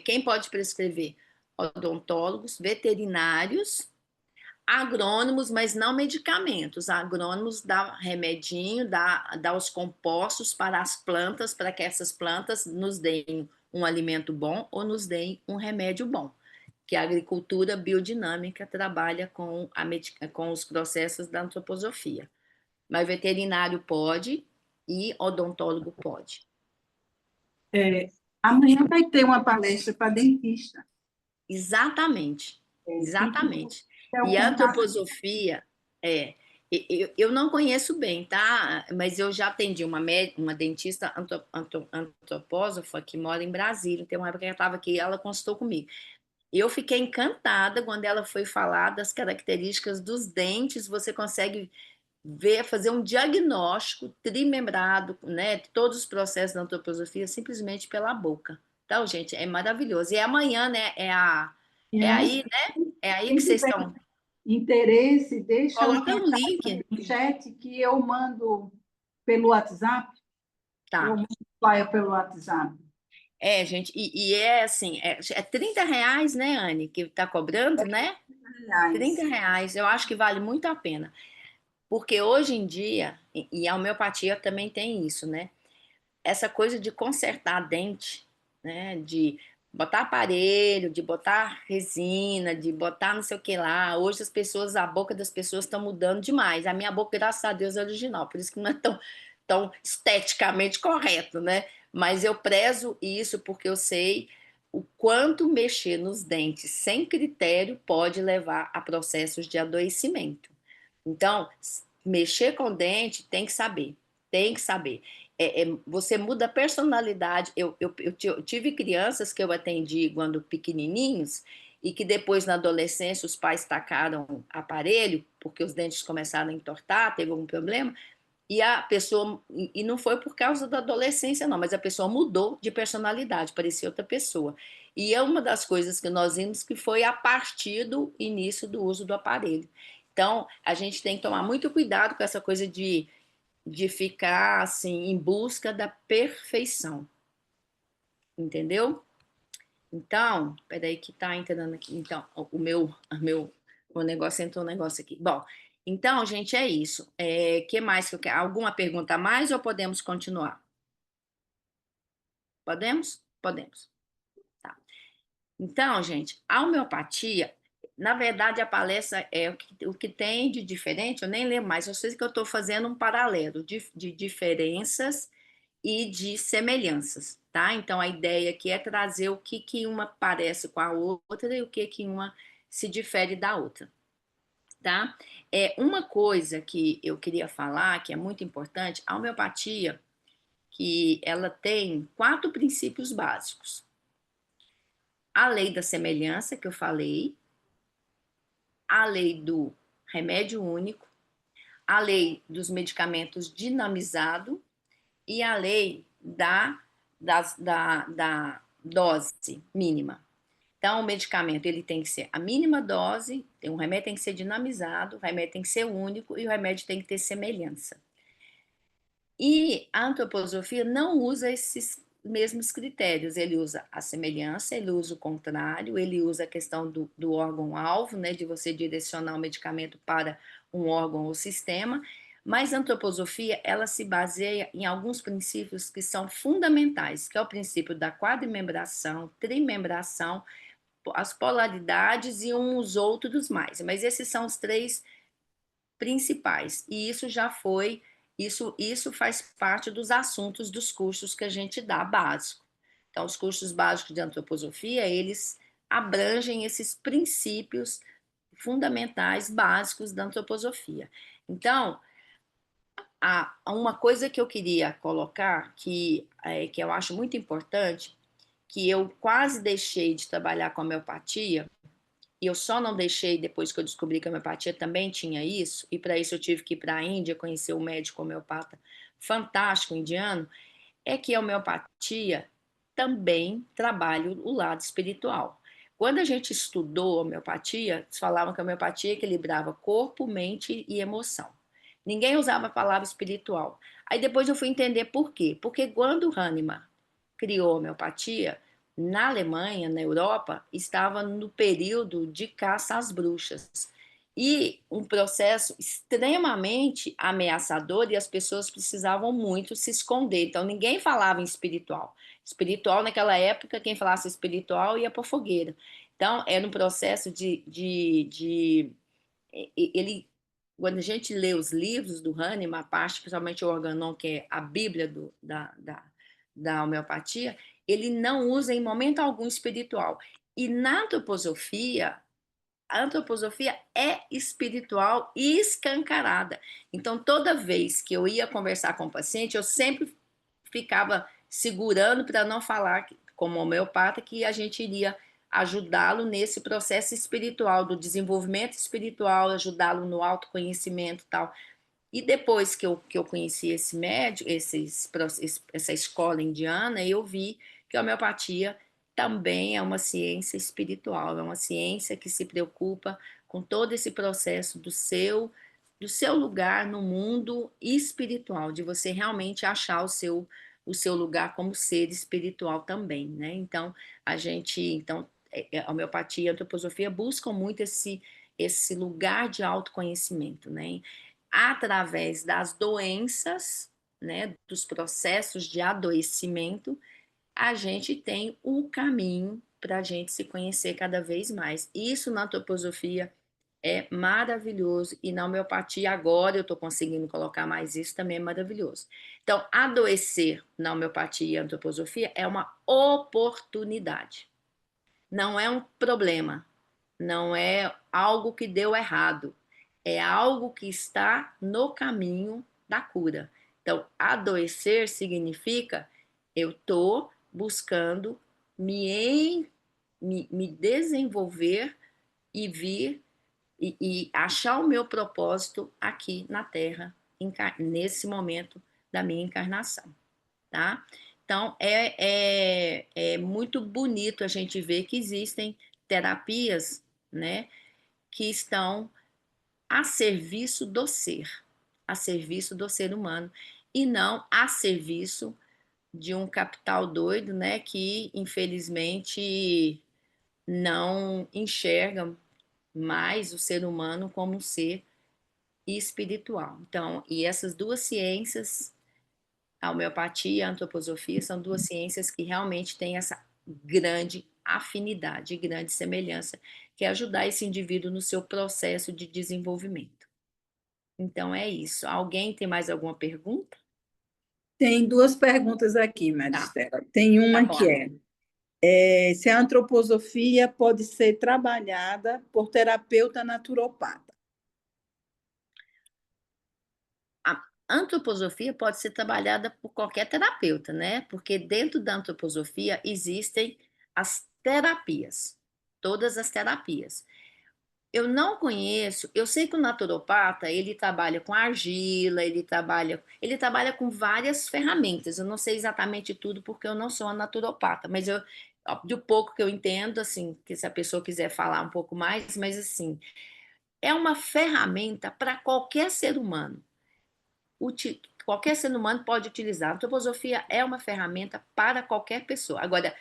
Quem pode prescrever? Odontólogos, veterinários, agrônomos, mas não medicamentos. Agrônomos dá remedinho, dá os compostos para as plantas, para que essas plantas nos deem um alimento bom ou nos deem um remédio bom. Que a agricultura biodinâmica trabalha com os processos da antroposofia. Mas veterinário pode e odontólogo pode. Amanhã vai ter uma palestra para dentista. Exatamente, exatamente. É o E a contato. antroposofia, eu não conheço bem, tá? Mas eu já atendi uma dentista antropósofa que mora em Brasília. Tem uma época que ela estava aqui, ela consultou comigo. Eu fiquei encantada quando ela foi falar das características dos dentes. Você consegue ver, fazer um diagnóstico trimembrado, né? Todos os processos da antroposofia simplesmente pela boca. Então, gente, é maravilhoso. E amanhã, né? É aí, né? É aí que Quem vocês tiver estão. interesse, deixa o Coloca um contato link. no chat que eu mando pelo WhatsApp. Eu Tá. mando flyer pelo WhatsApp. Gente, e é assim, é R$ 30, né, Anne, que tá cobrando, né? R$ 30. Eu acho que vale muito a pena. Porque hoje em dia, e a homeopatia também tem isso, né? Essa coisa de consertar dente, né? De botar aparelho, de botar resina, de botar não sei o que lá. Hoje a boca das pessoas está mudando demais. A minha boca, graças a Deus, é original, por isso que não é tão esteticamente correto, né? Mas eu prezo isso porque eu sei o quanto mexer nos dentes sem critério pode levar a processos de adoecimento. Então, mexer com dente tem que saber, tem que saber. Você muda a personalidade. Eu tive crianças que eu atendi quando pequenininhos e que depois, na adolescência, os pais tacaram aparelho porque os dentes começaram a entortar, teve algum problema, e a pessoa, e não foi por causa da adolescência, não, mas a pessoa mudou de personalidade, parecia outra pessoa. E é uma das coisas que nós vimos que foi a partir do início do uso do aparelho. Então, a gente tem que tomar muito cuidado com essa coisa de ficar assim em busca da perfeição, entendeu? Então, peraí que tá entrando aqui. Então, o negócio entrou um negócio aqui. Bom, então, gente, é isso. Que mais que eu quero? Alguma pergunta a mais ou podemos continuar? Podemos? Podemos. Tá. Então, gente, a homeopatia, na verdade, a palestra é o que tem de diferente, eu nem lembro mais, eu sei que eu estou fazendo um paralelo de diferenças e de semelhanças, tá? Então, a ideia aqui é trazer o que uma parece com a outra e o que uma se difere da outra, tá? Uma coisa que eu queria falar, que é muito importante, a homeopatia, que ela tem 4 princípios básicos. A lei da semelhança, que eu falei, a lei do remédio único, a lei dos medicamentos dinamizado e a lei da dose mínima. Então, o medicamento ele tem que ser a mínima dose, o remédio tem que ser dinamizado, o remédio tem que ser único e o remédio tem que ter semelhança. E a antroposofia não usa esses mesmos critérios, ele usa a semelhança, ele usa o contrário, ele usa a questão do órgão-alvo, né, de você direcionar o medicamento para um órgão ou sistema, mas a antroposofia, ela se baseia em alguns princípios que são fundamentais, que é o princípio da quadrimembração, trimembração, as polaridades e uns outros mais, mas esses são os três principais. E isso faz parte dos assuntos dos cursos que a gente dá básico. Então, os cursos básicos de antroposofia, eles abrangem esses princípios fundamentais básicos da antroposofia. Então, uma coisa que eu queria colocar, que eu acho muito importante, que eu quase deixei de trabalhar com a homeopatia, e eu só não deixei depois que eu descobri que a homeopatia também tinha isso, e para isso eu tive que ir para a Índia conhecer um médico homeopata fantástico indiano, é que a homeopatia também trabalha o lado espiritual. Quando a gente estudou homeopatia, eles falavam que a homeopatia equilibrava corpo, mente e emoção. Ninguém usava a palavra espiritual. Aí depois eu fui entender por quê. Porque quando Hahnemann criou a homeopatia, na Alemanha, na Europa, estava no período de caça às bruxas. E um processo extremamente ameaçador e as pessoas precisavam muito se esconder. Então, ninguém falava em espiritual. Espiritual, naquela época, quem falasse espiritual ia para a fogueira. Então, era um processo ele, quando a gente lê os livros do Hahnemann, a parte, principalmente o Organon, que é a Bíblia da homeopatia, ele não usa em momento algum espiritual. E na antroposofia, a antroposofia é espiritual e escancarada. Então, toda vez que eu ia conversar com o paciente, eu sempre ficava segurando para não falar, como homeopata, que a gente iria ajudá-lo nesse processo espiritual, do desenvolvimento espiritual, ajudá-lo no autoconhecimento e tal. E depois que eu conheci esse médico, essa escola indiana, eu vi que a homeopatia também é uma ciência espiritual, é uma ciência que se preocupa com todo esse processo do seu lugar no mundo espiritual, de você realmente achar o seu lugar como ser espiritual também, né? Então, a homeopatia e a antroposofia buscam muito esse lugar de autoconhecimento, né? Através das doenças, né, dos processos de adoecimento, a gente tem um caminho para a gente se conhecer cada vez mais. Isso na antroposofia é maravilhoso e na homeopatia agora eu estou conseguindo colocar mais isso também é maravilhoso. Então, adoecer na homeopatia e antroposofia é uma oportunidade, não é um problema, não é algo que deu errado, é algo que está no caminho da cura. Então, adoecer significa eu estou buscando me desenvolver e vir e achar o meu propósito aqui na Terra, nesse momento da minha encarnação, tá? Então, é muito bonito a gente ver que existem terapias, né, que estão a serviço do ser humano, e não a serviço de um capital doido, né, que infelizmente não enxerga mais o ser humano como um ser espiritual. Então, e essas duas ciências, a homeopatia e a antroposofia, são duas ciências que realmente têm essa grande afinidade, grande semelhança, que é ajudar esse indivíduo no seu processo de desenvolvimento. Então é isso. Alguém tem mais alguma pergunta? Tem duas perguntas aqui, Tá, Maristela. Tem tá uma bom. que se a antroposofia pode ser trabalhada por terapeuta naturopata. A antroposofia pode ser trabalhada por qualquer terapeuta, né? Porque dentro da antroposofia existem as terapias, todas as terapias. Eu não conheço, eu sei que o naturopata, ele trabalha com argila, ele trabalha com várias ferramentas. Eu não sei exatamente tudo porque eu não sou a naturopata, mas do pouco que eu entendo, assim, que se a pessoa quiser falar um pouco mais, mas assim, é uma ferramenta para qualquer ser humano. Qualquer ser humano pode utilizar. A antroposofia é uma ferramenta para qualquer pessoa. Agora,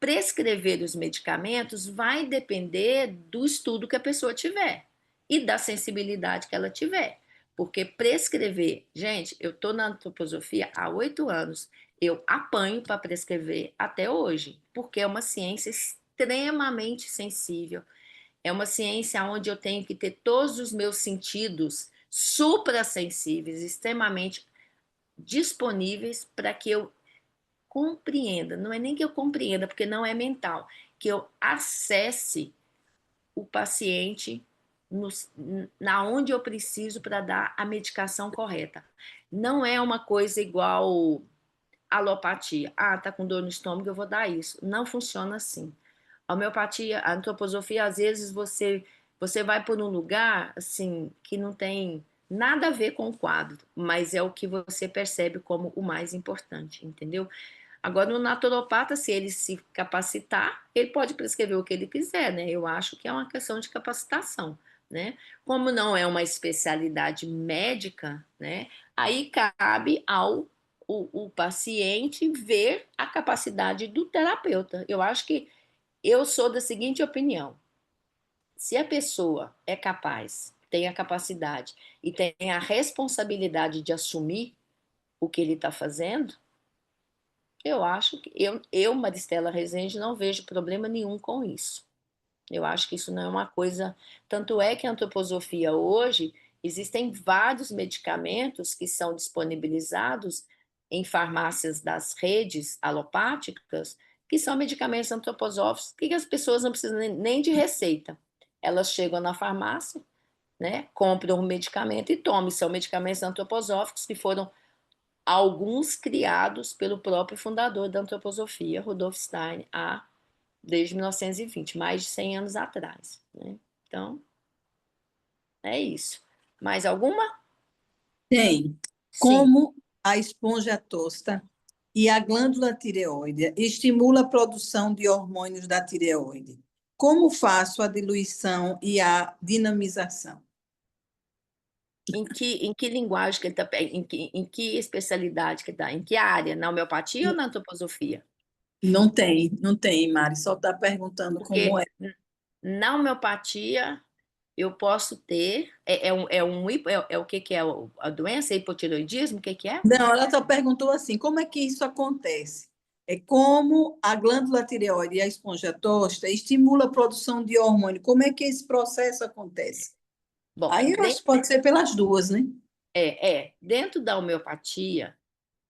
prescrever os medicamentos vai depender do estudo que a pessoa tiver e da sensibilidade que ela tiver. Porque prescrever, gente, eu estou na antroposofia há 8 anos, eu apanho para prescrever até hoje, porque é uma ciência extremamente sensível. É uma ciência onde eu tenho que ter todos os meus sentidos suprassensíveis, extremamente disponíveis para que eu compreenda. Não é nem que eu compreenda, porque não é mental, que eu acesse o paciente na onde eu preciso para dar a medicação correta. Não é uma coisa igual alopatia. Ah, tá com dor no estômago, eu vou dar isso. Não funciona assim. A homeopatia, a antroposofia, às vezes você vai por um lugar assim que não tem nada a ver com o quadro, mas é o que você percebe como o mais importante, entendeu? Agora, o naturopata, se ele se capacitar, ele pode prescrever o que ele quiser, né? Eu acho que é uma questão de capacitação, né? Como não é uma especialidade médica, né? Aí cabe ao o paciente ver a capacidade do terapeuta. Eu acho que eu sou da seguinte opinião: se a pessoa é capaz, tem a capacidade e tem a responsabilidade de assumir o que ele está fazendo, eu acho que Maristela Rezende, não vejo problema nenhum com isso. Eu acho que isso não é uma coisa. Tanto é que a antroposofia hoje, existem vários medicamentos que são disponibilizados em farmácias das redes alopáticas, que são medicamentos antroposóficos, que as pessoas não precisam nem de receita. Elas chegam na farmácia, né, compram um medicamento e tomam. São medicamentos antroposóficos que foram alguns criados pelo próprio fundador da antroposofia, Rudolf Steiner, desde 1920, mais de 100 anos atrás, né? Então, é isso. Mais alguma? Tem. Sim. Como a esponja tosta e a glândula tireoide estimula a produção de hormônios da tireoide. Como faço a diluição e a dinamização? Em que linguagem que ele está, em que especialidade que está, em que área? Na homeopatia ou na antroposofia? Não tem, Mari, só está perguntando como Porque é. na homeopatia eu posso ter, é o que é a doença, é hipotireoidismo, o que é? Não, ela só perguntou assim, como é que isso acontece? É como a glândula tireoide e a esponja tosta estimula a produção de hormônio. Como é que esse processo acontece? Bom, Aí eu acho que pode ser pelas duas, né? dentro da homeopatia,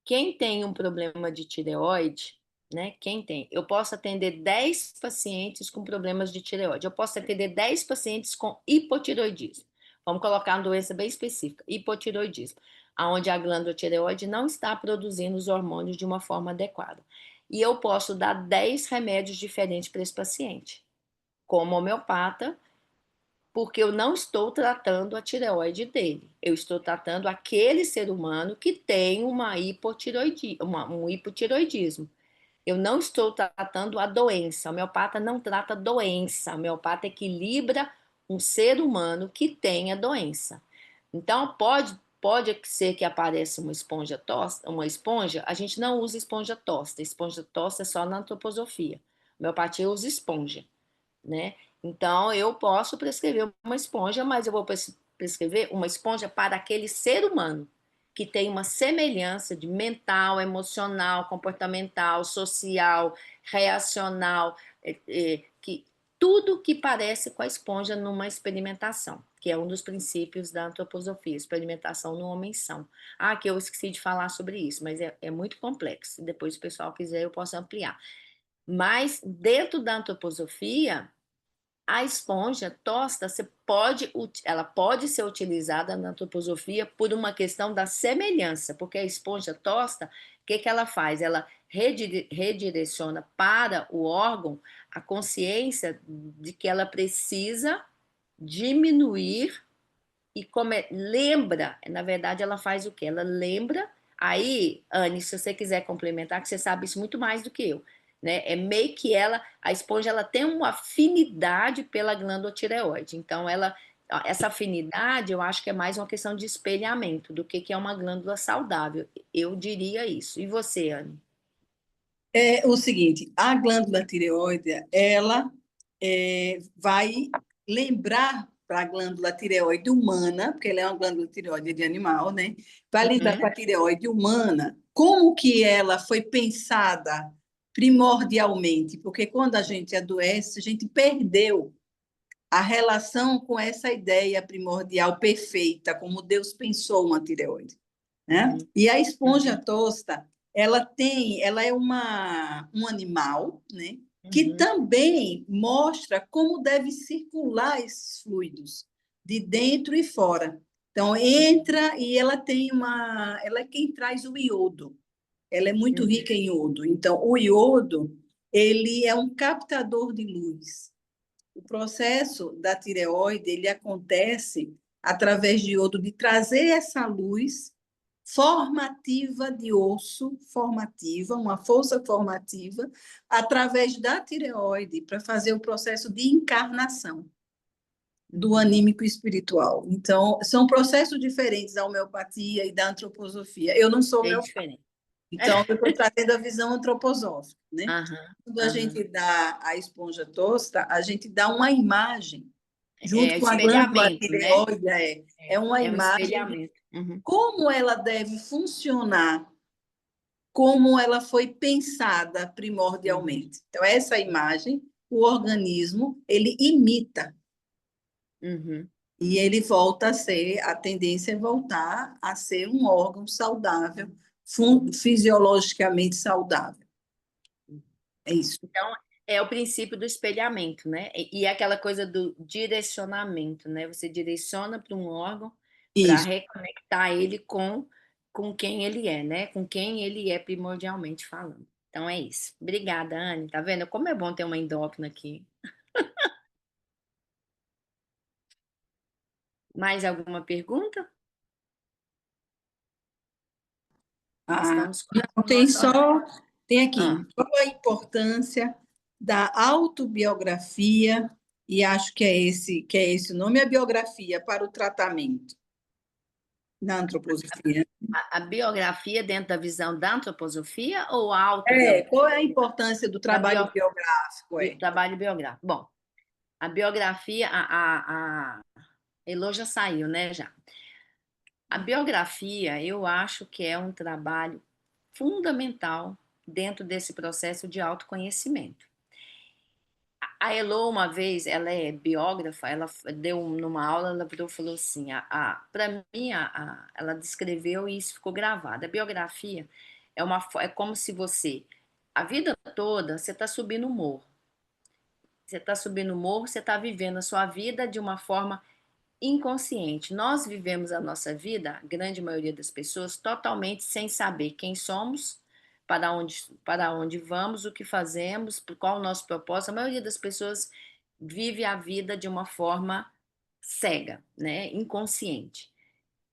quem tem um problema de tireoide, né? Quem tem? Eu posso atender 10 pacientes com problemas de tireoide. Eu posso atender 10 pacientes com hipotireoidismo. Vamos colocar uma doença bem específica, hipotireoidismo, onde a glândula tireoide não está produzindo os hormônios de uma forma adequada. E eu posso dar 10 remédios diferentes para esse paciente. Como homeopata, porque eu não estou tratando a tireoide dele. Eu estou tratando aquele ser humano que tem um hipotireoidismo. Eu não estou tratando a doença. O homeopata não trata doença. O homeopata equilibra um ser humano que tem a doença. Então, pode ser que apareça uma esponja tosta, a gente não usa esponja tosta. Esponja tosta é só na antroposofia. A homeopatia usa esponja, né? Então, eu posso prescrever uma esponja, mas eu vou prescrever uma esponja para aquele ser humano que tem uma semelhança de mental, emocional, comportamental, social, reacional, que tudo que parece com a esponja numa experimentação, que é um dos princípios da antroposofia, experimentação no homem-são. Que eu esqueci de falar sobre isso, mas é muito complexo. Se depois o pessoal quiser, eu posso ampliar. Mas dentro da antroposofia, a esponja tosta, ela pode ser utilizada na antroposofia por uma questão da semelhança, porque a esponja tosta, o que ela faz? Ela redireciona para o órgão a consciência de que ela precisa diminuir e lembra, na verdade, ela faz o quê? Ela lembra. Aí, Anne, se você quiser complementar, que você sabe isso muito mais do que eu, né? É meio que a esponja, ela tem uma afinidade pela glândula tireoide. Então, essa afinidade, eu acho que é mais uma questão de espelhamento do que é uma glândula saudável. Eu diria isso. E você, Anne? É o seguinte, a glândula tireoide, ela vai lembrar para a glândula tireoide humana, porque ela é uma glândula tireoide de animal, né? Vai lembrar Uhum. para a tireoide humana como que ela foi pensada primordialmente, porque quando a gente adoece, a gente perdeu a relação com essa ideia primordial perfeita, como Deus pensou uma tireoide, né? Uhum. E a esponja tosta, ela é um animal, né? Que Uhum. também mostra como deve circular esses fluidos de dentro e fora. Então entra e ela é quem traz o iodo. Ela é muito Uhum. rica em iodo. Então o iodo, ele é um captador de luz. O processo da tireoide, ele acontece através de iodo, de trazer essa luz formativa de osso, formativa, uma força formativa, através da tireoide, para fazer o processo de encarnação do Uhum. anímico espiritual. Então, são processos diferentes da homeopatia e da antroposofia. Eu não sou Bem homeopata, diferente. então eu estou trazendo a visão antroposófica, né? Aham, Quando a aham. gente dá a esponja tosta, a gente dá uma imagem, junto É com a glândula espelhamento, né? tireoide, é uma É um imagem de espelhamento. Uhum. como ela deve funcionar, como ela foi pensada Uhum. primordialmente. Então, essa imagem, o organismo, ele imita Uhum. e ele volta a ser, a tendência é voltar a ser um órgão saudável, fisiologicamente saudável. É isso. Então, é o princípio do espelhamento, né? E é aquela coisa do direcionamento, né? Você direciona para um órgão para Isso. reconectar ele com quem ele é, né? Com quem ele é primordialmente falando. Então é isso. Obrigada, Anne. Tá vendo como é bom ter uma endócrina aqui? Mais alguma pergunta? Ah, Estamos quase não, no nosso horário. tem Ah, aqui, qual a importância da autobiografia, e acho que é esse o nome, a biografia para o tratamento na antroposofia. a biografia dentro da visão da antroposofia ou a É, autobiografia? qual é a importância do Da trabalho biográfico? É? trabalho biográfico. Bom, a biografia, a Elô já saiu, né, já. A biografia, eu acho que é um trabalho fundamental dentro desse processo de autoconhecimento. A Elô, uma vez, ela é biógrafa, ela deu numa aula, ela virou e falou assim, para mim, ela descreveu e isso ficou gravado. A biografia é como se você, a vida toda, você está subindo o morro. Você está subindo o morro, você está vivendo a sua vida de uma forma inconsciente. Nós vivemos a nossa vida, a grande maioria das pessoas, totalmente sem saber quem somos, para onde vamos, o que fazemos, qual o nosso propósito. A maioria das pessoas vive a vida de uma forma cega, né? Inconsciente.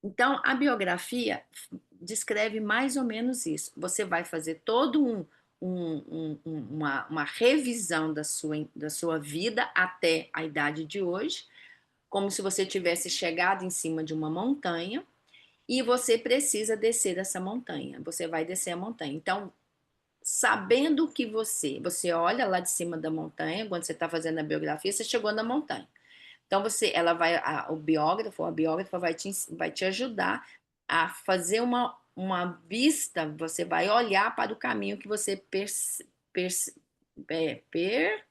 Então, a biografia descreve mais ou menos isso. Você vai fazer todo uma revisão da sua vida até a idade de hoje, como se você tivesse chegado em cima de uma montanha e você precisa descer essa montanha. Você vai descer a montanha. Então, sabendo que você olha lá de cima da montanha, quando você está fazendo a biografia, você chegou na montanha. Então, o biógrafo ou a biógrafa vai te ajudar a fazer uma vista, você vai olhar para o caminho que perce- é, per-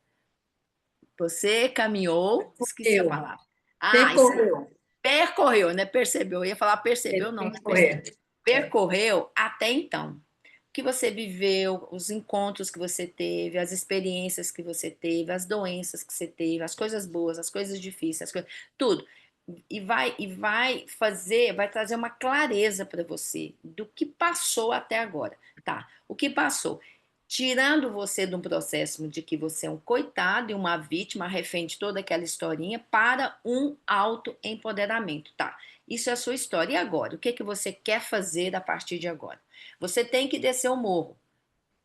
você caminhou, esqueci a Eu, palavra. Ah, isso percorreu. percorreu, né? Percebeu. Eu ia falar É, percebeu, não, né? percorrer. É. Percorreu até então. O que você viveu, os encontros que você teve, as experiências que você teve, as doenças que você teve, as coisas boas, as coisas difíceis, tudo. Vai trazer uma clareza para você do que passou até agora. Tá, o que passou? Tirando você de um processo de que você é um coitado e uma vítima, refém de toda aquela historinha, para um autoempoderamento. Tá, isso é a sua história. E agora? O que que você quer fazer a partir de agora? Você tem que descer o morro.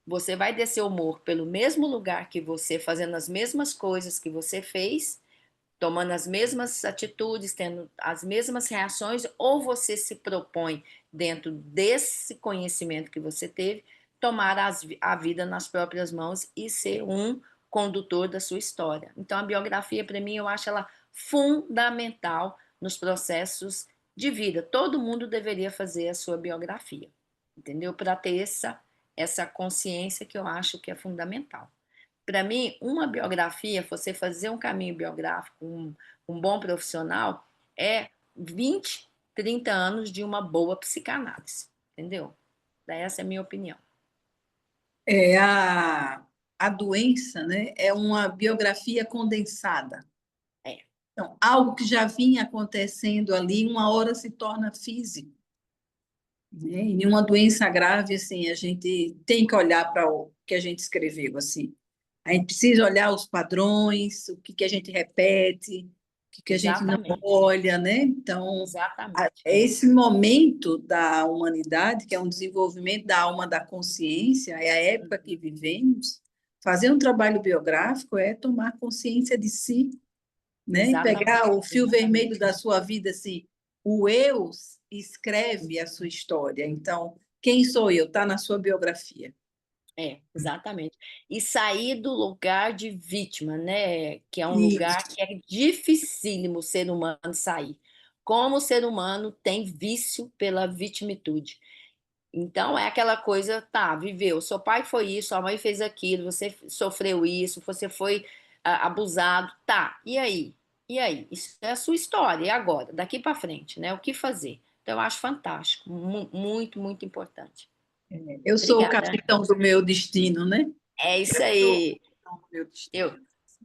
Você vai descer o morro pelo mesmo lugar que você, fazendo as mesmas coisas que você fez, tomando as mesmas atitudes, tendo as mesmas reações, ou você se propõe, dentro desse conhecimento que você teve, tomar a vida nas próprias mãos e ser um condutor da sua história. Então, a biografia, para mim, eu acho ela fundamental nos processos de vida. Todo mundo deveria fazer a sua biografia, entendeu? Para ter essa consciência que eu acho que é fundamental. Para mim, uma biografia, você fazer um caminho biográfico, um bom profissional, é 20, 30 anos de uma boa psicanálise, entendeu? Essa é a minha opinião. É, a doença, né, é uma biografia condensada. É, Então, algo que já vinha acontecendo ali, uma hora se torna físico, né? E uma doença grave, assim, a gente tem que olhar para o que a gente escreveu, assim. A gente precisa olhar os padrões, o que a gente repete, o que a gente não exatamente, olha, né? Então, exatamente. esse momento da humanidade, que é um desenvolvimento da alma da consciência, é a época que vivemos, fazer um trabalho biográfico é tomar consciência de si, né? E pegar Exatamente, o fio vermelho exatamente. da sua vida, assim, o eu escreve a sua história. Então, quem sou eu? Está na sua biografia. Exatamente. E sair do lugar de vítima, né? Que é um lugar Isso, que é dificílimo o ser humano sair. Como o ser humano tem vício pela vitimitude. Então, é aquela coisa, tá, viveu. Seu pai foi isso, sua mãe fez aquilo, você sofreu isso, você foi abusado. Tá, e aí? E aí? Isso é a sua história, e agora? Daqui para frente, né? O que fazer? Então, eu acho fantástico, muito, muito importante. eu sou o Obrigada. capitão do meu destino, né? É Eu isso sou o aí. capitão do meu destino. Eu,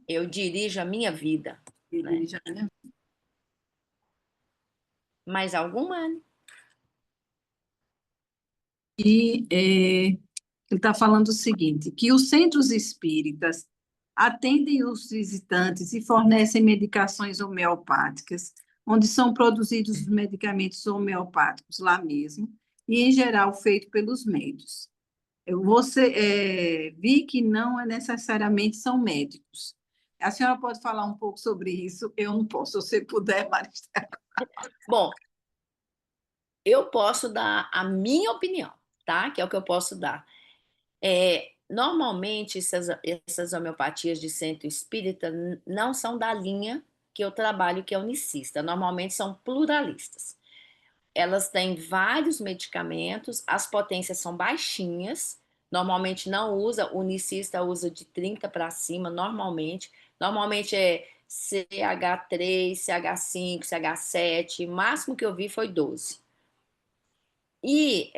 eu dirijo a minha vida, né? Ele já, né? Mais alguma, Anne? E ele está falando o seguinte, que os centros espíritas atendem os visitantes e fornecem medicações homeopáticas, onde são produzidos os medicamentos homeopáticos lá mesmo, e em geral feito pelos médicos. Vi que não é necessariamente são médicos. A senhora pode falar um pouco sobre isso? Eu não posso, se você puder, Maristela. Bom, eu posso dar a minha opinião, tá? Que é o que eu posso dar. Normalmente, essas homeopatias de centro espírita não são da linha que eu trabalho, que é unicista. Normalmente são pluralistas. Elas têm vários medicamentos, as potências são baixinhas. Normalmente não usa, o unicista usa de 30 para cima, normalmente. Normalmente é CH3, CH5, CH7. O máximo que eu vi foi 12. E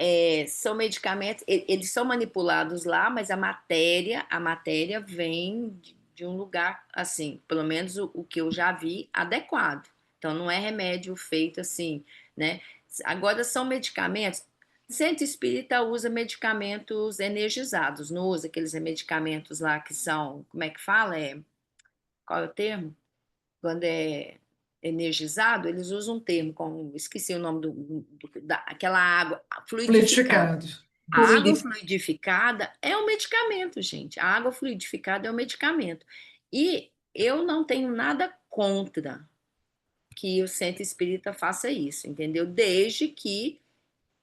são medicamentos, eles são manipulados lá, mas a matéria vem de um lugar, assim, pelo menos o que eu já vi, adequado. Então, não é remédio feito assim, né? Agora, são medicamentos. Centro Espírita usa medicamentos energizados, não usa aqueles medicamentos lá que são, como é que fala? Qual é o termo? Quando é energizado, eles usam um termo, esqueci o nome daquela água fluidificada. Fluidificado. A água fluidificada é um medicamento, gente. A água fluidificada é um medicamento. E eu não tenho nada contra que o centro espírita faça isso, entendeu? Desde que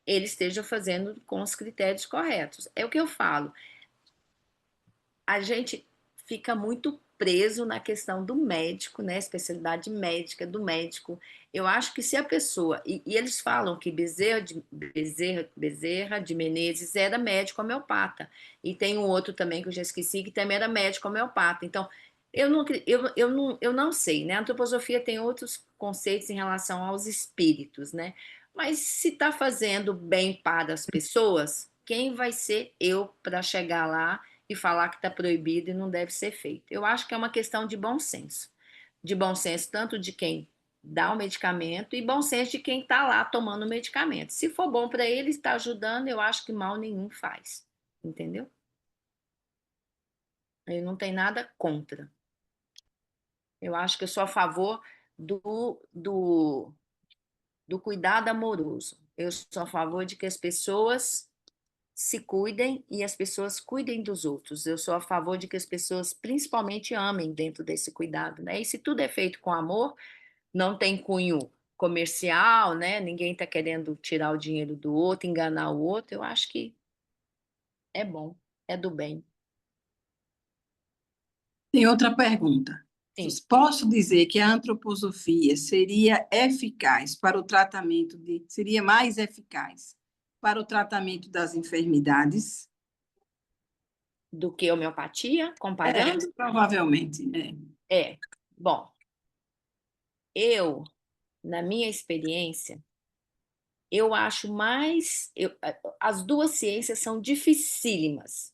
ele esteja fazendo com os critérios corretos. É o que eu falo. A gente fica muito preso na questão do médico, né? Especialidade médica do médico. Eu acho que se a pessoa. E eles falam que Bezerra de Menezes era médico homeopata. E tem um outro também que eu já esqueci, que também era médico homeopata. Então, eu não sei, né? A antroposofia tem outros conceitos em relação aos espíritos, né? Mas se está fazendo bem para as pessoas, quem vai ser eu para chegar lá e falar que está proibido e não deve ser feito? Eu acho que é uma questão de bom senso. De bom senso tanto de quem dá o medicamento e bom senso de quem está lá tomando o medicamento. Se for bom para ele, está ajudando, eu acho que mal nenhum faz. Entendeu? Ele não tem nada contra. Eu acho que eu sou a favor do cuidado amoroso. Eu sou a favor de que as pessoas se cuidem e as pessoas cuidem dos outros. Eu sou a favor de que as pessoas principalmente amem dentro desse cuidado, né? E se tudo é feito com amor, não tem cunho comercial, né? Ninguém está querendo tirar o dinheiro do outro, enganar o outro. Eu acho que é bom, é do bem. Tem outra pergunta. Sim. Posso dizer que a antroposofia seria eficaz para o tratamento seria mais eficaz para o tratamento das enfermidades? do que homeopatia, comparando? Provavelmente. Bom, na minha experiência, eu acho as duas ciências são dificílimas.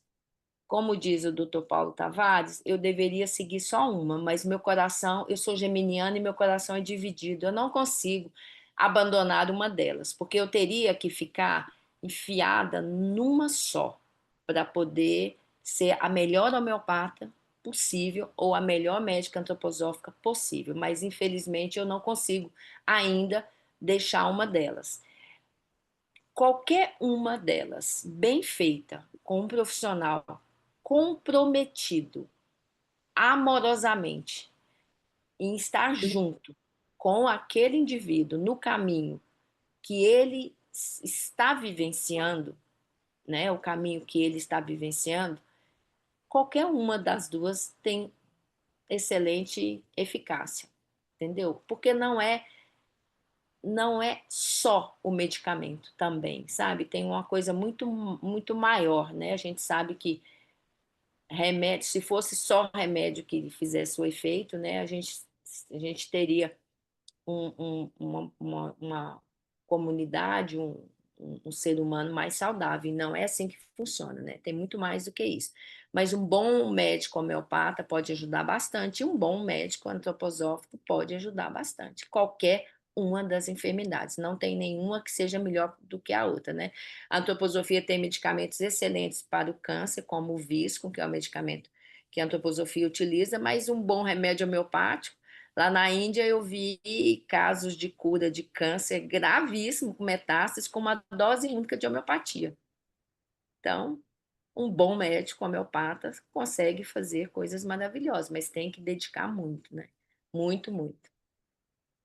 Como diz o Dr. Paulo Tavares, eu deveria seguir só uma, mas meu coração, eu sou geminiana e meu coração é dividido. Eu não consigo abandonar uma delas, porque eu teria que ficar enfiada numa só para poder ser a melhor homeopata possível ou a melhor médica antroposófica possível. Mas infelizmente eu não consigo ainda deixar uma delas. Qualquer uma delas, bem feita, com um profissional comprometido amorosamente em estar junto com aquele indivíduo no caminho que ele está vivenciando, né, o caminho que ele está vivenciando, qualquer uma das duas tem excelente eficácia, entendeu? Porque não é só o medicamento também, sabe? Tem uma coisa muito maior, né? A gente sabe que remédio, se fosse só remédio que fizesse o efeito, né? A gente teria uma comunidade, um ser humano mais saudável. E não é assim que funciona, né? Tem muito mais do que isso. Mas um bom médico homeopata pode ajudar bastante, e um bom médico antroposófico pode ajudar bastante. Qualquer uma das enfermidades. Não tem nenhuma que seja melhor do que a outra, né? A antroposofia tem medicamentos excelentes para o câncer, como o Visco, que é o medicamento que a antroposofia utiliza, mas um bom remédio homeopático. Lá na Índia, eu vi casos de cura de câncer gravíssimo, com metástases, com uma dose única de homeopatia. Então, um bom médico homeopata consegue fazer coisas maravilhosas, mas tem que dedicar muito, né? Muito, muito.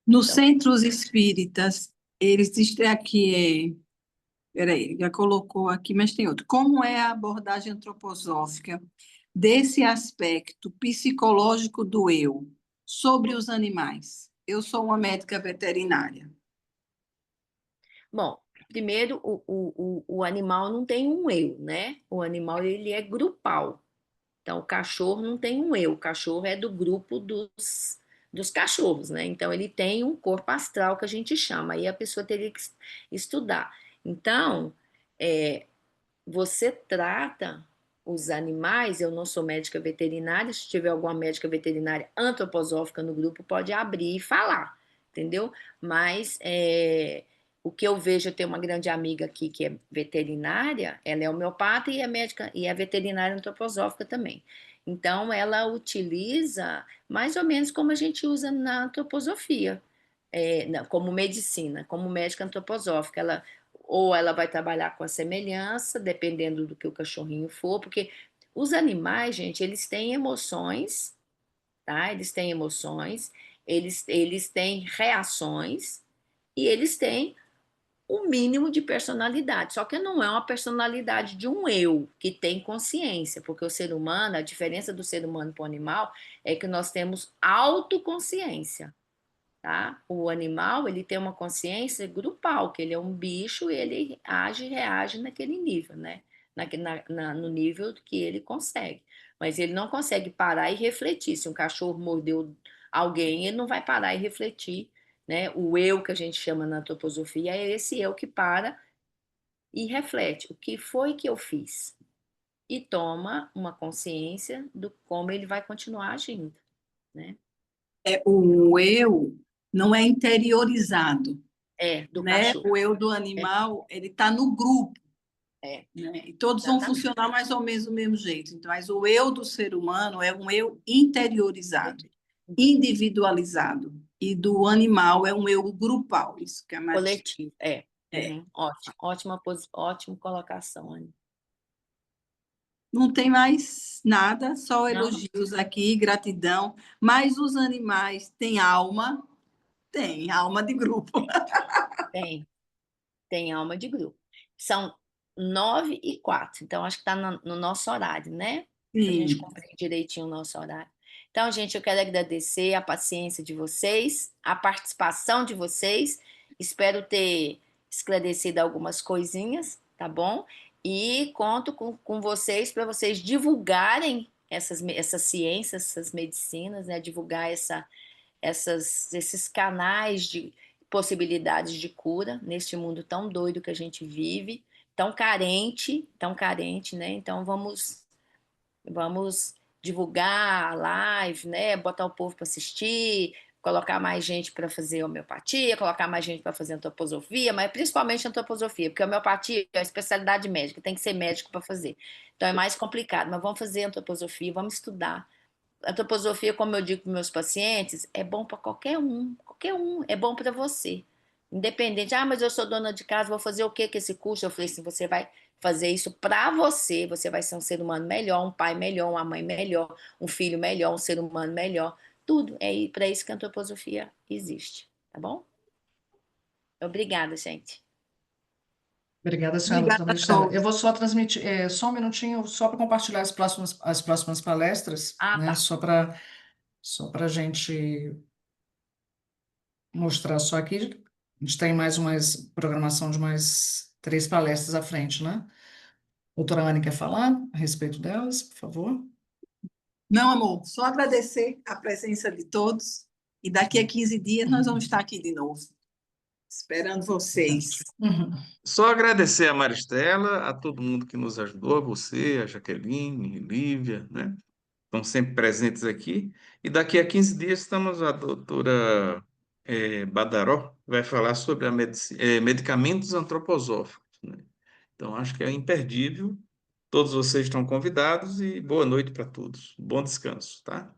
Nos Então, centros espíritas, eles dizem aqui, peraí, já colocou aqui, mas tem outro. Como é a abordagem antroposófica desse aspecto psicológico do eu sobre os animais? Eu sou uma médica veterinária. bom, primeiro, o animal não tem um eu, né? O animal, ele é grupal. Então, o cachorro não tem um eu, o cachorro é do grupo dos cachorros, né? Então, ele tem um corpo astral que a gente chama, aí a pessoa teria que estudar. Então, é, você trata os animais, eu não sou médica veterinária, se tiver alguma médica veterinária antroposófica no grupo, pode abrir e falar, entendeu? Mas o que eu vejo, eu tenho uma grande amiga aqui que é veterinária, ela é homeopata e é médica e é veterinária antroposófica também. Então, ela utiliza mais ou menos como a gente usa na antroposofia, como medicina, como médica antroposófica. Ou ela vai trabalhar com a semelhança, dependendo do que o cachorrinho for, porque os animais, gente, eles têm emoções, tá? Eles têm emoções, eles têm reações e eles têm um mínimo de personalidade. Só que não é uma personalidade de um eu que tem consciência, porque o ser humano, a diferença do ser humano para o animal é que nós temos autoconsciência. Tá? O animal, ele tem uma consciência grupal, que ele é um bicho, ele age e reage naquele nível, né? No nível que ele consegue. Mas ele não consegue parar e refletir. Se um cachorro mordeu alguém, ele não vai parar e refletir, né? O eu que a gente chama na antroposofia é esse eu que para e reflete. O que foi que eu fiz? E toma uma consciência do como ele vai continuar agindo, né? O eu não é interiorizado, Do né? cachorro. O eu do É, animal, ele está no grupo, é, né? E todos vão exatamente. funcionar mais ou menos do mesmo jeito. Então, mas o eu do ser humano é um eu interiorizado, individualizado. E do animal é um eu grupal. Isso que é mais difícil. Coletivo, É. Uhum. Ótimo, ótima colocação, Anny. Não tem mais nada, só Não, elogios aqui, gratidão. Mas os animais têm alma? Tem, alma de grupo. tem alma de grupo. São 9h04, então acho que está no nosso horário, né? Para a gente Sim. cumprir direitinho o nosso horário. Então, gente, eu quero agradecer a paciência de vocês, a participação de vocês. Espero ter esclarecido algumas coisinhas, tá bom? E conto com vocês para vocês divulgarem essas ciências, essas medicinas, né? Divulgar esses canais de possibilidades de cura neste mundo tão doido que a gente vive, tão carente, né? Então vamos divulgar a live, né? Botar o povo para assistir, colocar mais gente para fazer homeopatia, colocar mais gente para fazer antroposofia, mas principalmente antroposofia, porque a homeopatia é a especialidade médica, tem que ser médico para fazer. Então é mais complicado, mas vamos fazer antroposofia, vamos estudar. A antroposofia, como eu digo para meus pacientes, é bom para qualquer um, é bom para você. Independente, mas eu sou dona de casa, vou fazer o que com esse curso? Eu falei assim, você vai fazer isso para você vai ser um ser humano melhor, um pai melhor, uma mãe melhor, um filho melhor, um ser humano melhor, tudo. É para isso que a antroposofia existe, tá bom? Obrigada, gente. Obrigada, senhora Obrigada doutora a Maristela. Eu todos. vou só transmitir, só um minutinho, só para compartilhar as próximas palestras, Ah, né? tá. Só para a gente mostrar só aqui. A gente tem mais uma programação de mais 3 palestras à frente, né? Doutora Anne quer falar a respeito delas, por favor? Não, amor, só agradecer a presença de todos e daqui a 15 dias nós vamos estar aqui de novo, esperando vocês. Uhum. Só agradecer a Maristela, a todo mundo que nos ajudou, a você, a Jaqueline, Lívia, né? Estão sempre presentes aqui. E daqui a 15 dias estamos a doutora Badaró, que vai falar sobre medicamentos antroposóficos, né? Então, acho que é imperdível. Todos vocês estão convidados e boa noite para todos. Bom descanso, tá?